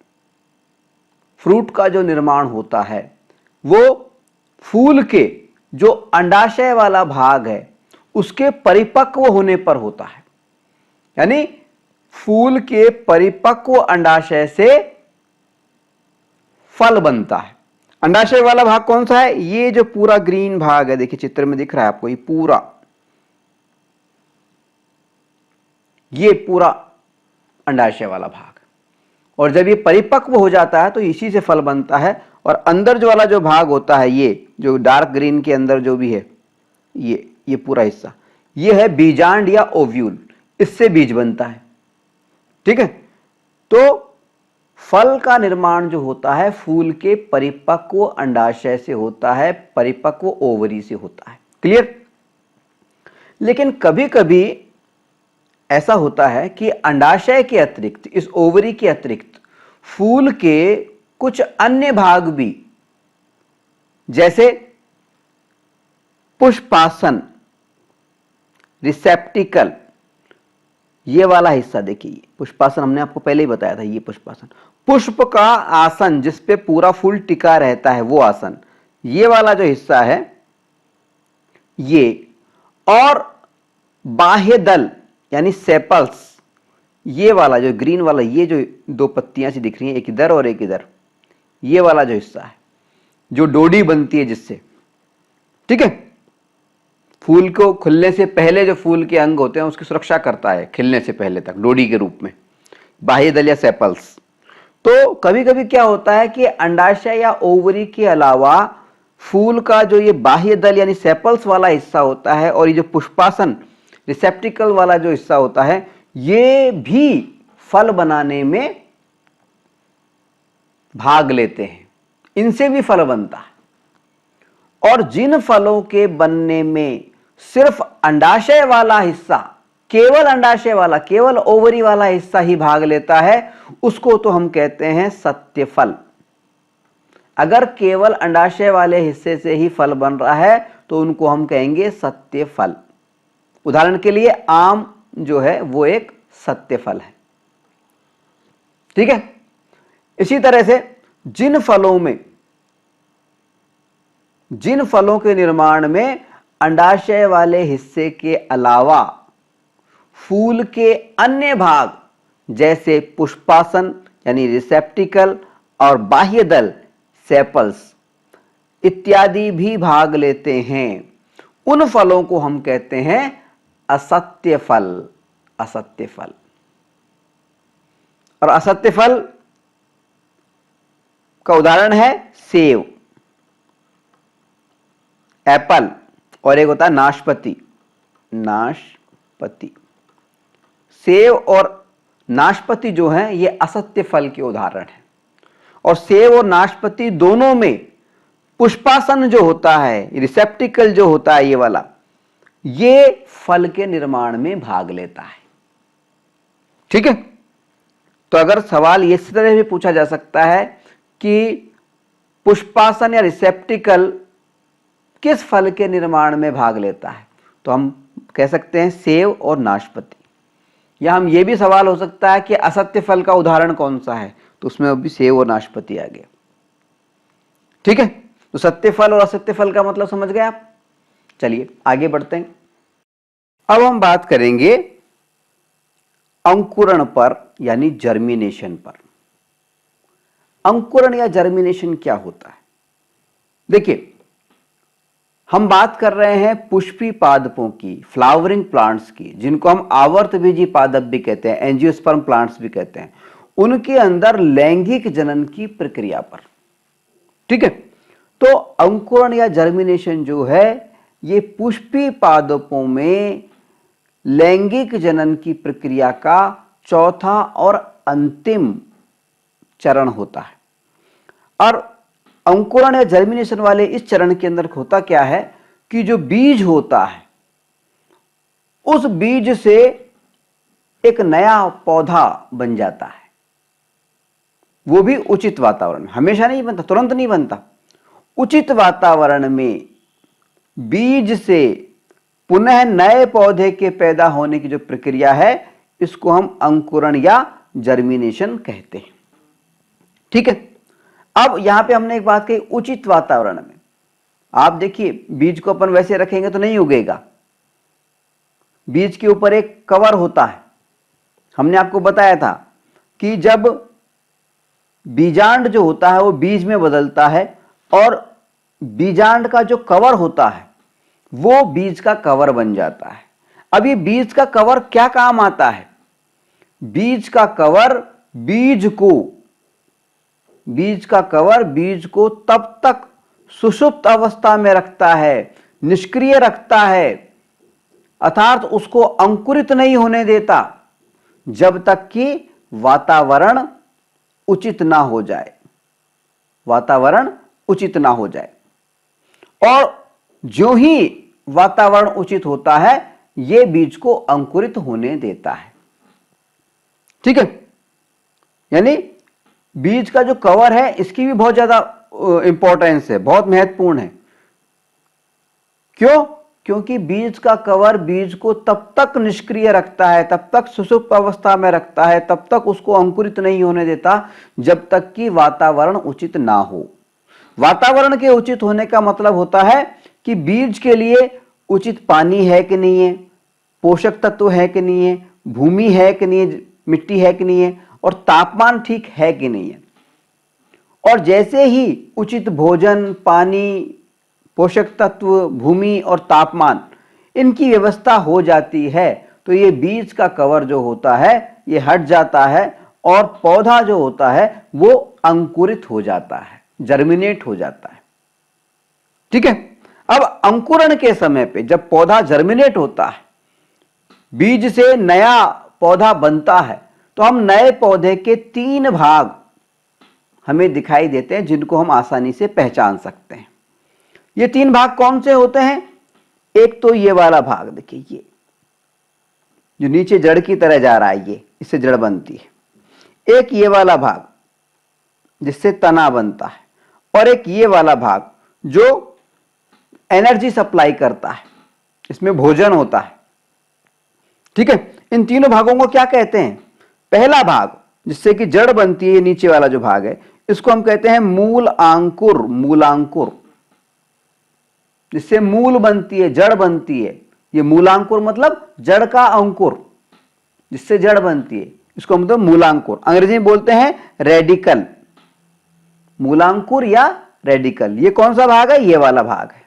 फ्रूट का जो निर्माण होता है, वो फूल के जो अंडाशय वाला भाग है उसके परिपक्व होने पर होता है। यानी फूल के परिपक्व अंडाशय से फल बनता है। अंडाशय वाला भाग कौन सा है, ये जो पूरा ग्रीन भाग है, देखिए चित्र में दिख रहा है आपको, ये पूरा अंडाशय वाला भाग। और जब ये परिपक्व हो जाता है तो इसी से फल बनता है। और अंदर जो वाला जो भाग होता है, ये जो डार्क ग्रीन के अंदर जो भी है, ये पूरा हिस्सा, ये है बीजांड या ओव्यूल, इससे बीज बनता है। ठीक है, तो फल का निर्माण जो होता है फूल के परिपक्व अंडाशय से होता है, परिपक्व ओवरी से होता है। क्लियर। लेकिन कभी कभी ऐसा होता है कि अंडाशय के अतिरिक्त, इस ओवरी के अतिरिक्त फूल के कुछ अन्य भाग भी, जैसे पुष्पासन, रिसेप्टिकल, ये वाला हिस्सा देखिए, पुष्पासन हमने आपको पहले ही बताया था, ये पुष्पासन, पुष्प का आसन जिस पे पूरा फूल टिका रहता है वो आसन, ये वाला जो हिस्सा है ये, और बाह्य दल यानी सेपल्स, ये वाला जो ग्रीन वाला, ये जो दो पत्तियां सी दिख रही हैं, एक इधर और एक इधर, ये वाला जो हिस्सा है जो डोडी बनती है जिससे, ठीक है, फूल को खुलने से पहले जो फूल के अंग होते हैं उसकी सुरक्षा करता है खिलने से पहले तक, डोडी के रूप में, बाह्य दल या सेपल्स। तो कभी कभी क्या होता है कि अंडाशय या ओवरी के अलावा फूल का जो ये बाह्य दल यानी सेपल्स वाला हिस्सा होता है और ये जो पुष्पासन रिसेप्टिकल वाला जो हिस्सा होता है, ये भी फल बनाने में भाग लेते हैं, इनसे भी फल बनता है। और जिन फलों के बनने में सिर्फ अंडाशय वाला हिस्सा, केवल अंडाशय वाला, केवल ओवरी वाला हिस्सा ही भाग लेता है, उसको तो हम कहते हैं सत्य फल। अगर केवल अंडाशय वाले हिस्से से ही फल बन रहा है तो उनको हम कहेंगे सत्य फल। उदाहरण के लिए आम जो है वो एक सत्य फल है। ठीक है। इसी तरह से जिन फलों के निर्माण में अंडाशय वाले हिस्से के अलावा फूल के अन्य भाग जैसे पुष्पासन यानी रिसेप्टिकल और बाह्यदल सेपल्स इत्यादि भी भाग लेते हैं, उन फलों को हम कहते हैं असत्य फल। असत्य फल। और असत्य फल का उदाहरण है सेव, एप्पल, और एक होता है नाशपाती। नाशपाती, सेव और नाशपाती जो है ये असत्य फल के उदाहरण हैं। और सेव और नाशपाती दोनों में पुष्पासन जो होता है, रिसेप्टिकल जो होता है, ये वाला, ये फल के निर्माण में भाग लेता है। ठीक है। तो अगर सवाल इस तरह भी पूछा जा सकता है कि पुष्पासन या रिसेप्टिकल किस फल के निर्माण में भाग लेता है, तो हम कह सकते हैं सेव और नाशपाती। या हम ये भी सवाल हो सकता है कि असत्य फल का उदाहरण कौन सा है, तो उसमें भी सेव और नाशपाती आ गया। ठीक है। तो सत्य फल और असत्य फल का मतलब समझ गए आप। चलिए आगे बढ़ते हैं। अब हम बात करेंगे अंकुरण पर यानी जर्मिनेशन पर। अंकुरण या जर्मिनेशन क्या होता है? देखिए, हम बात कर रहे हैं पुष्पी पादपों की, फ्लावरिंग प्लांट्स की, जिनको हम आवर्तबीजी पादप भी कहते हैं, एंजियोस्पर्म प्लांट्स भी कहते हैं, उनके अंदर लैंगिक जनन की प्रक्रिया पर। ठीक है। तो अंकुरण या जर्मिनेशन जो है ये पुष्पी पादपों में लैंगिक जनन की प्रक्रिया का चौथा और अंतिम चरण होता है। और अंकुरण या जर्मिनेशन वाले इस चरण के अंदर होता क्या है कि जो बीज होता है उस बीज से एक नया पौधा बन जाता है, वो भी उचित वातावरण। हमेशा नहीं बनता, तुरंत नहीं बनता। उचित वातावरण में बीज से पुनः नए पौधे के पैदा होने की जो प्रक्रिया है, इसको हम अंकुरण या जर्मिनेशन कहते हैं। ठीक है। अब यहां पे हमने एक बात कही, उचित वातावरण में। आप देखिए, बीज को अपन वैसे रखेंगे तो नहीं उगेगा। बीज के ऊपर एक कवर होता है। हमने आपको बताया था कि जब बीजांड जो होता है वो बीज में बदलता है, और बीजांड का जो कवर होता है वो बीज का कवर बन जाता है। अब ये बीज का कवर क्या काम आता है? बीज का कवर बीज को तब तक सुषुप्त अवस्था में रखता है, निष्क्रिय रखता है, अर्थात उसको अंकुरित नहीं होने देता जब तक कि वातावरण उचित ना हो जाए। वातावरण उचित ना हो जाए। और जो ही वातावरण उचित होता है यह बीज को अंकुरित होने देता है। ठीक है। यानी बीज का जो कवर है इसकी भी बहुत ज्यादा इंपॉर्टेंस है, बहुत महत्वपूर्ण है। क्यों? क्योंकि बीज का कवर बीज को तब तक निष्क्रिय रखता है, तब तक सुषुप्त अवस्था में रखता है, तब तक उसको अंकुरित नहीं होने देता जब तक कि वातावरण उचित ना हो। वातावरण के उचित होने का मतलब होता है कि बीज के लिए उचित पानी है कि नहीं है, पोषक तत्व है कि नहीं है, भूमि है कि नहीं है, मिट्टी है कि नहीं है, और तापमान ठीक है कि नहीं है। और जैसे ही उचित भोजन, पानी, पोषक तत्व, भूमि और तापमान इनकी व्यवस्था हो जाती है तो ये बीज का कवर जो होता है ये हट जाता है और पौधा जो होता है वो अंकुरित हो जाता है, जर्मिनेट हो जाता है। ठीक है। अब अंकुरण के समय पे जब पौधा जर्मिनेट होता है, बीज से नया पौधा बनता है, तो हम नए पौधे के 3 भाग हमें दिखाई देते हैं जिनको हम आसानी से पहचान सकते हैं। ये 3 भाग कौन से होते हैं? एक तो ये वाला भाग देखिए, ये जो नीचे जड़ की तरह जा रहा है, ये इससे जड़ बनती है। एक ये वाला भाग जिससे तना बनता है, और एक ये वाला भाग जो एनर्जी सप्लाई करता है, इसमें भोजन होता है। ठीक है, इन तीनों भागों को क्या कहते हैं? पहला भाग जिससे कि जड़ बनती है, नीचे वाला जो भाग है, इसको हम कहते हैं मूल अंकुर। मूलांकुर, जिससे मूल बनती है, जड़ बनती है। ये मूलांकुर मतलब जड़ का अंकुर, जिससे जड़ बनती है, इसको हम मतलब मूलांकुर। अंग्रेजी में बोलते हैं रेडिकल। मूलांकुर या रेडिकल, ये कौन सा भाग है? ये वाला भाग है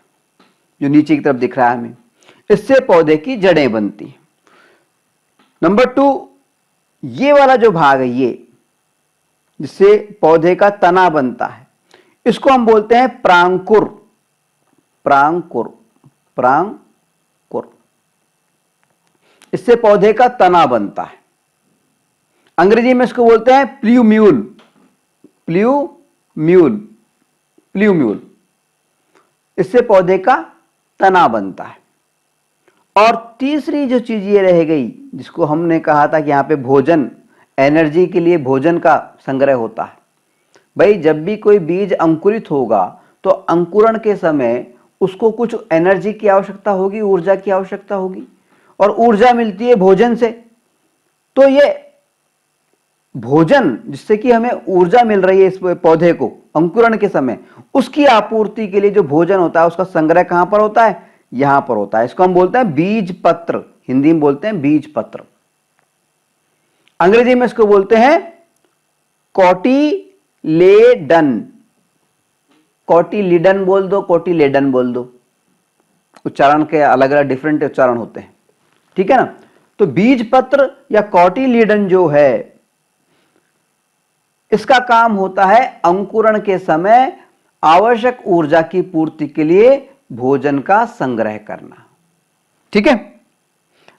जो नीचे की तरफ दिख रहा है हमें। इससे पौधे की जड़ें बनती हैं। नंबर 2, ये वाला जो भाग है, ये जिससे पौधे का तना बनता है, इसको हम बोलते हैं प्रांकुर। प्रांकुर, प्रांकुर, इससे पौधे का तना बनता है। अंग्रेजी में इसको बोलते हैं प्ल्यूम्यूल। प्ल्यूम्यूल, प्ल्यूम्यूल, इससे पौधे का तना बनता है। और तीसरी जो चीज ये रह गई, जिसको हमने कहा था कि यहां पे भोजन, एनर्जी के लिए भोजन का संग्रह होता है। भाई जब भी कोई बीज अंकुरित होगा तो अंकुरण के समय उसको कुछ एनर्जी की आवश्यकता होगी, ऊर्जा की आवश्यकता होगी, और ऊर्जा मिलती है भोजन से। तो ये भोजन जिससे कि हमें ऊर्जा मिल रही है इस पौधे को अंकुरण के समय, उसकी आपूर्ति के लिए जो भोजन होता है उसका संग्रह कहां पर होता है? यहां पर होता है। इसको हम बोलते हैं बीज पत्र, हिंदी में बोलते हैं बीज पत्र। अंग्रेजी में इसको बोलते हैं कोटिलेडन। कोटिलीडन बोल दो, कोटिलेडन बोल दो, उच्चारण के अलग अलग डिफरेंट उच्चारण होते हैं। ठीक है ना? तो बीज पत्र या कोटिलीडन जो है, इसका काम होता है अंकुरण के समय आवश्यक ऊर्जा की पूर्ति के लिए भोजन का संग्रह करना। ठीक है,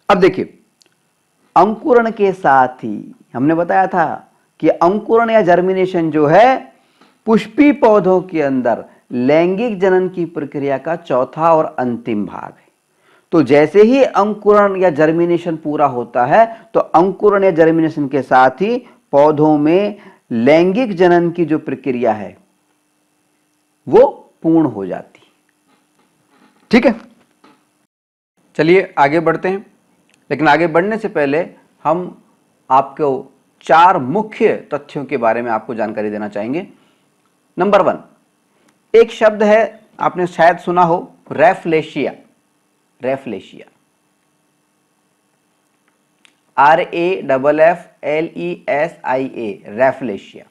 अब देखिए, अंकुरण के साथ ही हमने बताया था कि अंकुरण या जर्मिनेशन जो है पुष्पी पौधों के अंदर लैंगिक जनन की प्रक्रिया का चौथा और अंतिम भाग है। तो जैसे ही अंकुरण या जर्मिनेशन पूरा होता है, तो अंकुरण या जर्मिनेशन के साथ ही पौधों में लैंगिक जनन की जो प्रक्रिया है वो पूर्ण हो जाती है। ठीक है, चलिए आगे बढ़ते हैं। लेकिन आगे बढ़ने से पहले हम आपको 4 मुख्य तथ्यों के बारे में आपको जानकारी देना चाहेंगे। नंबर 1, एक शब्द है, आपने शायद सुना हो, रैफ्लेशिया। रैफ्लेशिया, RAFFLESIA, रैफ्लेशिया।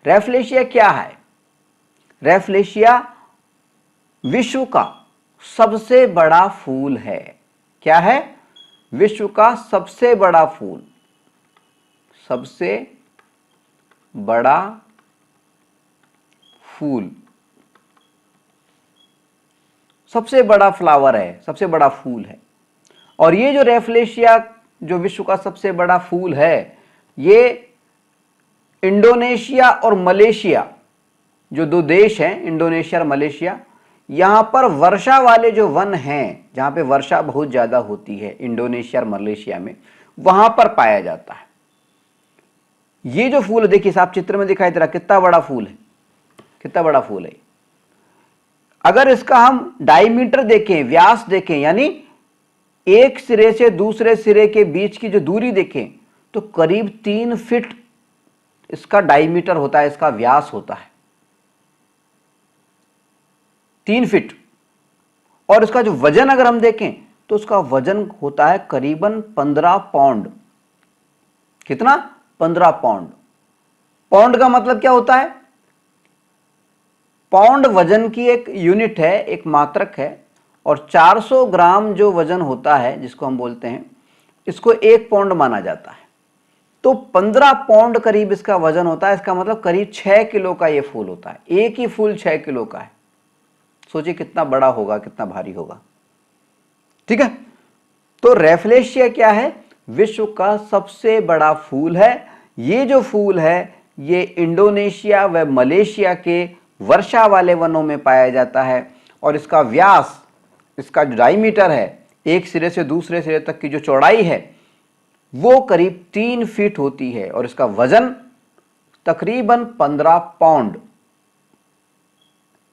रैफ्लेशिया क्या है? रैफ्लेशिया विश्व का सबसे बड़ा फूल है। क्या है? विश्व का सबसे बड़ा फूल, सबसे बड़ा फूल, सबसे बड़ा फ्लावर है, सबसे बड़ा फूल है। और ये जो रैफ्लेशिया जो विश्व का सबसे बड़ा फूल है, ये इंडोनेशिया और मलेशिया जो 2 देश हैं, इंडोनेशिया और मलेशिया, यहां पर वर्षा वाले जो वन हैं, जहां पे वर्षा बहुत ज्यादा होती है, इंडोनेशिया और मलेशिया में, वहां पर पाया जाता है। ये जो फूल देखिए साफ चित्र में दिखाई दे रहा, कितना बड़ा फूल है, कितना बड़ा फूल है। अगर इसका हम डायमीटर देखें, व्यास देखें, यानी एक सिरे से दूसरे सिरे के बीच की जो दूरी देखें, तो करीब 3 फीट इसका डायमीटर होता है, इसका व्यास होता है 3 फीट। और इसका जो वजन अगर हम देखें तो उसका वजन होता है करीबन 15 पाउंड। कितना? 15 पाउंड। पाउंड का मतलब क्या होता है? पाउंड वजन की एक यूनिट है, एक मात्रक है। और 400 ग्राम जो वजन होता है, जिसको हम बोलते हैं, इसको 1 पाउंड माना जाता है। तो 15 पाउंड करीब इसका वजन होता है। इसका मतलब करीब 6 किलो का ये फूल होता है। एक ही फूल 6 किलो का है। सोचिए कितना बड़ा होगा, कितना भारी होगा। ठीक है, तो रैफ्लेशिया क्या है? विश्व का सबसे बड़ा फूल है। ये जो फूल है ये इंडोनेशिया व मलेशिया के वर्षा वाले वनों में पाया जाता है और इसका व्यास, इसका जो डायमीटर है, एक सिरे से दूसरे सिरे तक की जो चौड़ाई है वो करीब 3 फीट होती है और इसका वजन तकरीबन 15 पाउंड,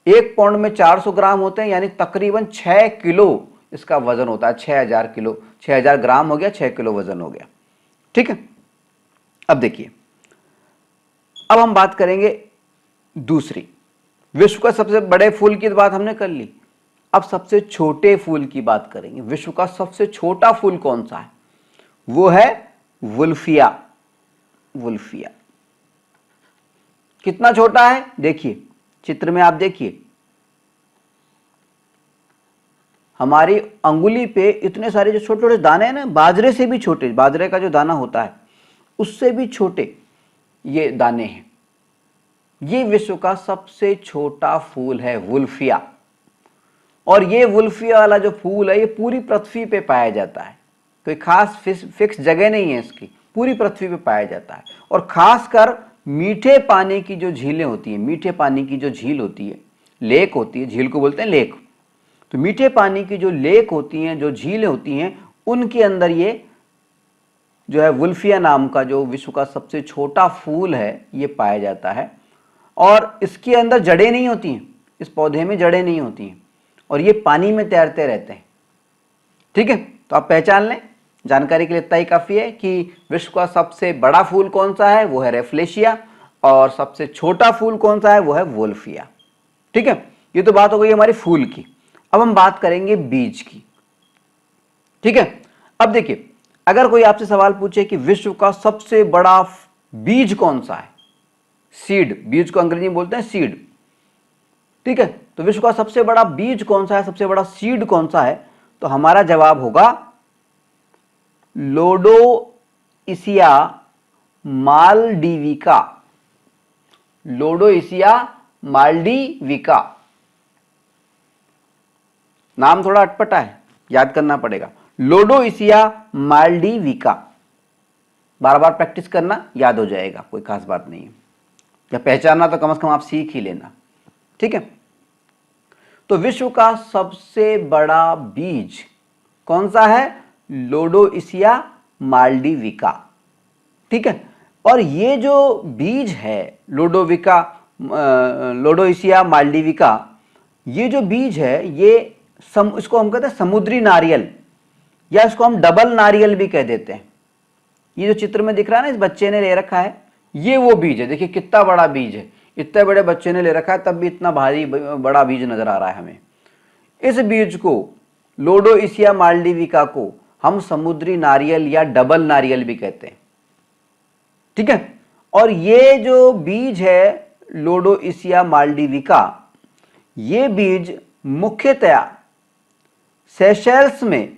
एक पाउंड में 400 ग्राम होते हैं, यानी तकरीबन 6 किलो इसका वजन होता है। 6000 किलो, 6000 ग्राम हो गया, 6 किलो वजन हो गया। ठीक है, अब देखिए, अब हम बात करेंगे दूसरी। विश्व का सबसे बड़े फूल की बात हमने कर ली, अब सबसे छोटे फूल की बात करेंगे। विश्व का सबसे छोटा फूल कौन सा है? वो है वुल्फिया। वुल्फिया कितना छोटा है देखिए, चित्र में आप देखिए, हमारी अंगुली पे इतने सारे जो छोटे छोटे दाने हैं ना, बाजरे से भी छोटे, बाजरे का जो दाना होता है उससे भी छोटे ये दाने हैं। ये विश्व का सबसे छोटा फूल है वुल्फिया। और ये वुल्फिया वाला जो फूल है ये पूरी पृथ्वी पे पाया जाता है, कोई खास फिक्स जगह नहीं है इसकी, पूरी पृथ्वी पे पाया जाता है। और खासकर मीठे पानी की जो झीलें होती हैं, मीठे पानी की जो झील होती है, लेक होती है, झील को बोलते हैं लेक, तो मीठे पानी की जो लेक होती हैं, जो झीलें होती हैं, उनके अंदर ये जो है वुल्फिया नाम का जो विश्व का सबसे छोटा फूल है ये पाया जाता है। और इसके अंदर जड़ें नहीं होती हैं, इस पौधे में जड़ें नहीं होती हैं और ये पानी में तैरते रहते हैं। ठीक है, तो आप पहचान लें, जानकारी के लिए इतना ही काफ़ी है कि विश्व का सबसे बड़ा फूल कौन सा है, वो है रेफ्लेशिया, और सबसे छोटा फूल कौन सा है, वो है वुल्फिया। ठीक है, ये तो बात हो गई हमारी फूल की। अब हम बात करेंगे बीज की। ठीक है, अब देखिए, अगर कोई आपसे सवाल पूछे कि विश्व का सबसे बड़ा बीज कौन सा है, सीड, बीज को अंग्रेजी में बोलते हैं सीड। ठीक है, तो विश्व का सबसे बड़ा बीज कौन सा है, सबसे बड़ा सीड कौन सा है, तो हमारा जवाब होगा लोडोइसिया मालडीविका। लोडोइसिया मालडीविका, नाम थोड़ा अटपटा है, याद करना पड़ेगा। लोडोइसिया मालडीविका, बार बार प्रैक्टिस करना, याद हो जाएगा, कोई खास बात नहीं है। या पहचानना तो कम से कम आप सीख ही लेना। ठीक है, तो विश्व का सबसे बड़ा बीज कौन सा है, लोडोइसिया मालडीविका। ठीक है, और ये जो बीज है लोडोइसिया मालडीविका, ये जो बीज है ये इसको हम कहते हैं समुद्री नारियल, या इसको हम डबल नारियल भी कह देते हैं। ये जो चित्र में दिख रहा है ना, इस बच्चे ने ले रखा है, ये वो बीज है। देखिए कितना बड़ा बीज है, इतने बड़े बच्चे ने ले रखा है तब भी इतना भारी बड़ा बीज नजर आ रहा है हमें। इस बीज को, लोडोइसिया मालडीविका को, हम समुद्री नारियल या डबल नारियल भी कहते हैं। ठीक है, और ये जो बीज है लोडोइसिया मालडीविका, ये बीज मुख्यतया सेशेल्स में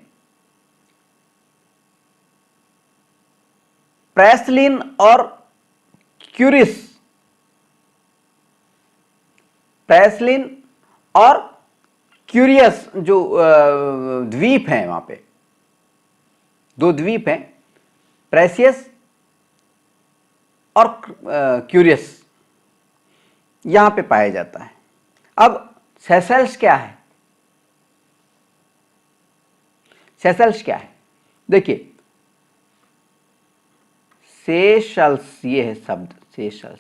प्रेसलिन और क्यूरिस, प्रेसलिन और क्यूरियस जो द्वीप हैं, वहां पे 2 द्वीप हैं, प्रेसियस और क्यूरियस, यहां पे पाया जाता है। अब सेशेल्स क्या है, सेशेल्स क्या है, देखिए सेशल्स, ये है शब्द सेशल्स।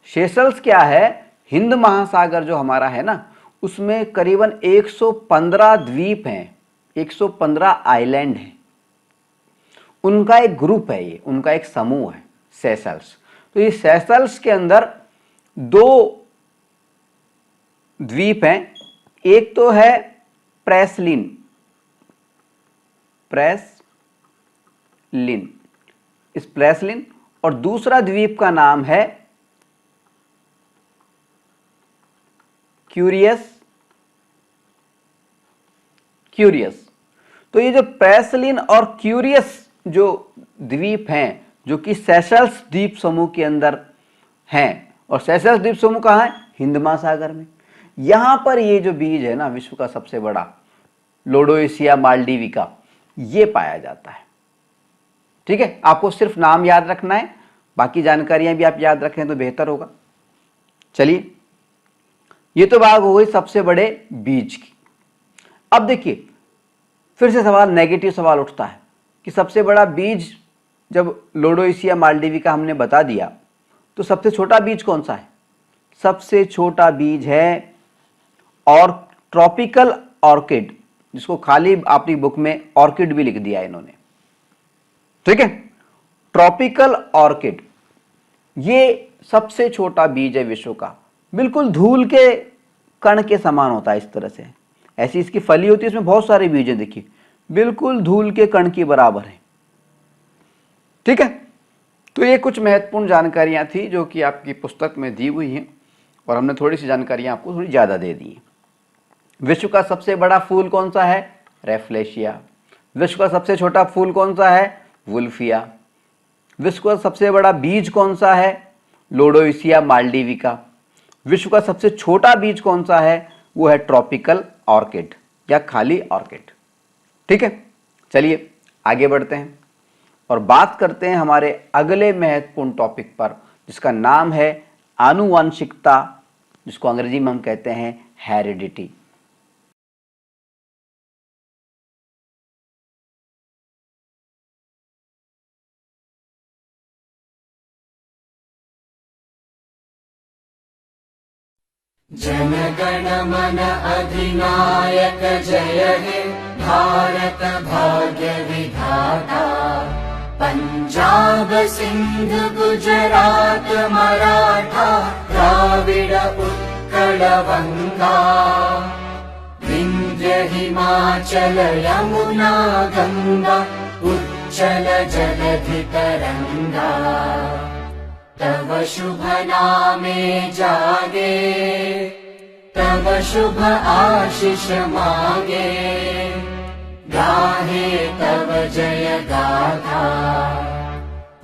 सेशल्स क्या है, हिंद महासागर जो हमारा है ना, उसमें करीबन 115 द्वीप हैं, 115 आइलैंड हैं, उनका एक ग्रुप है, ये उनका एक समूह है सेशल्स। तो ये सेशल्स के अंदर 2 द्वीप हैं, एक तो है प्रेसलिन, प्रेसलिन, इस प्रेसलिन, और दूसरा द्वीप का नाम है क्यूरियस, क्यूरियस। तो ये जो प्रेसलिन और क्यूरियस जो द्वीप हैं, जो कि सेशल्स द्वीप समूह के अंदर हैं, और सेशल्स द्वीप समूह कहाँ है, हिंद महासागर में। यहां पर ये जो बीज है ना, विश्व का सबसे बड़ा लोडोइसिया मालडीविका, ये पाया जाता है। ठीक है, आपको सिर्फ नाम याद रखना है, बाकी जानकारियां भी आप याद रखें तो बेहतर होगा। चलिए, ये तो बात हो गई सबसे बड़े बीज की। अब देखिए, फिर से सवाल, नेगेटिव सवाल उठता है कि सबसे बड़ा बीज जब लोडोइसिया माल्डीविका हमने बता दिया, तो सबसे छोटा बीज कौन सा है? सबसे छोटा बीज है और ट्रॉपिकल ऑर्किड, जिसको खाली अपनी बुक में ऑर्किड भी लिख दिया इन्होंने, ठीक है। ट्रॉपिकल ऑर्किड ये सबसे छोटा बीज है विश्व का, बिल्कुल धूल के कण के समान होता है इस तरह से। ऐसी इसकी फली होती है, इसमें बहुत सारे बीज हैं, देखिए बिल्कुल धूल के कण की बराबर है, ठीक है। तो ये कुछ महत्वपूर्ण जानकारियां थी जो कि आपकी पुस्तक में दी हुई हैं, और हमने थोड़ी सी जानकारियां आपको थोड़ी ज़्यादा दे दी हैं। विश्व का सबसे बड़ा फूल कौन सा है? रेफ्लेशिया। विश्व का सबसे छोटा फूल कौन सा है? वुल्फिया। विश्व का सबसे बड़ा बीज कौन सा है? लोडोइसिया माल्डीविका। विश्व का सबसे छोटा बीज कौन सा है? वो है ट्रॉपिकल ऑर्किड या खाली ऑर्किड, ठीक है। चलिए आगे बढ़ते हैं और बात करते हैं हमारे अगले महत्वपूर्ण टॉपिक पर, जिसका नाम है आनुवंशिकता, जिसको अंग्रेजी में हम कहते हैं हेरिडिटी। जनगण मन अधिनायक जय हे भारत भाग्य विधाता। पंजाब सिंध गुजरात मराठा द्राविड उत्कल गंगा। विंध्य हिमाचल यमुना गंगा उच्चल जलधि तरंगा। तव शुभ नामे जागे तव शुभ आशीष मागे। गाहे तव जय गाथा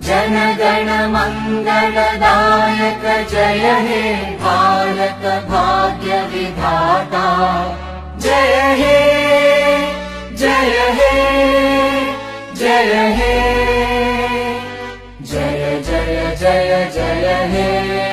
जन गण मंगलदायक जय हे भारत भाग्य विधाता। जय हे जय हे जय हे जय जय जय जय हे।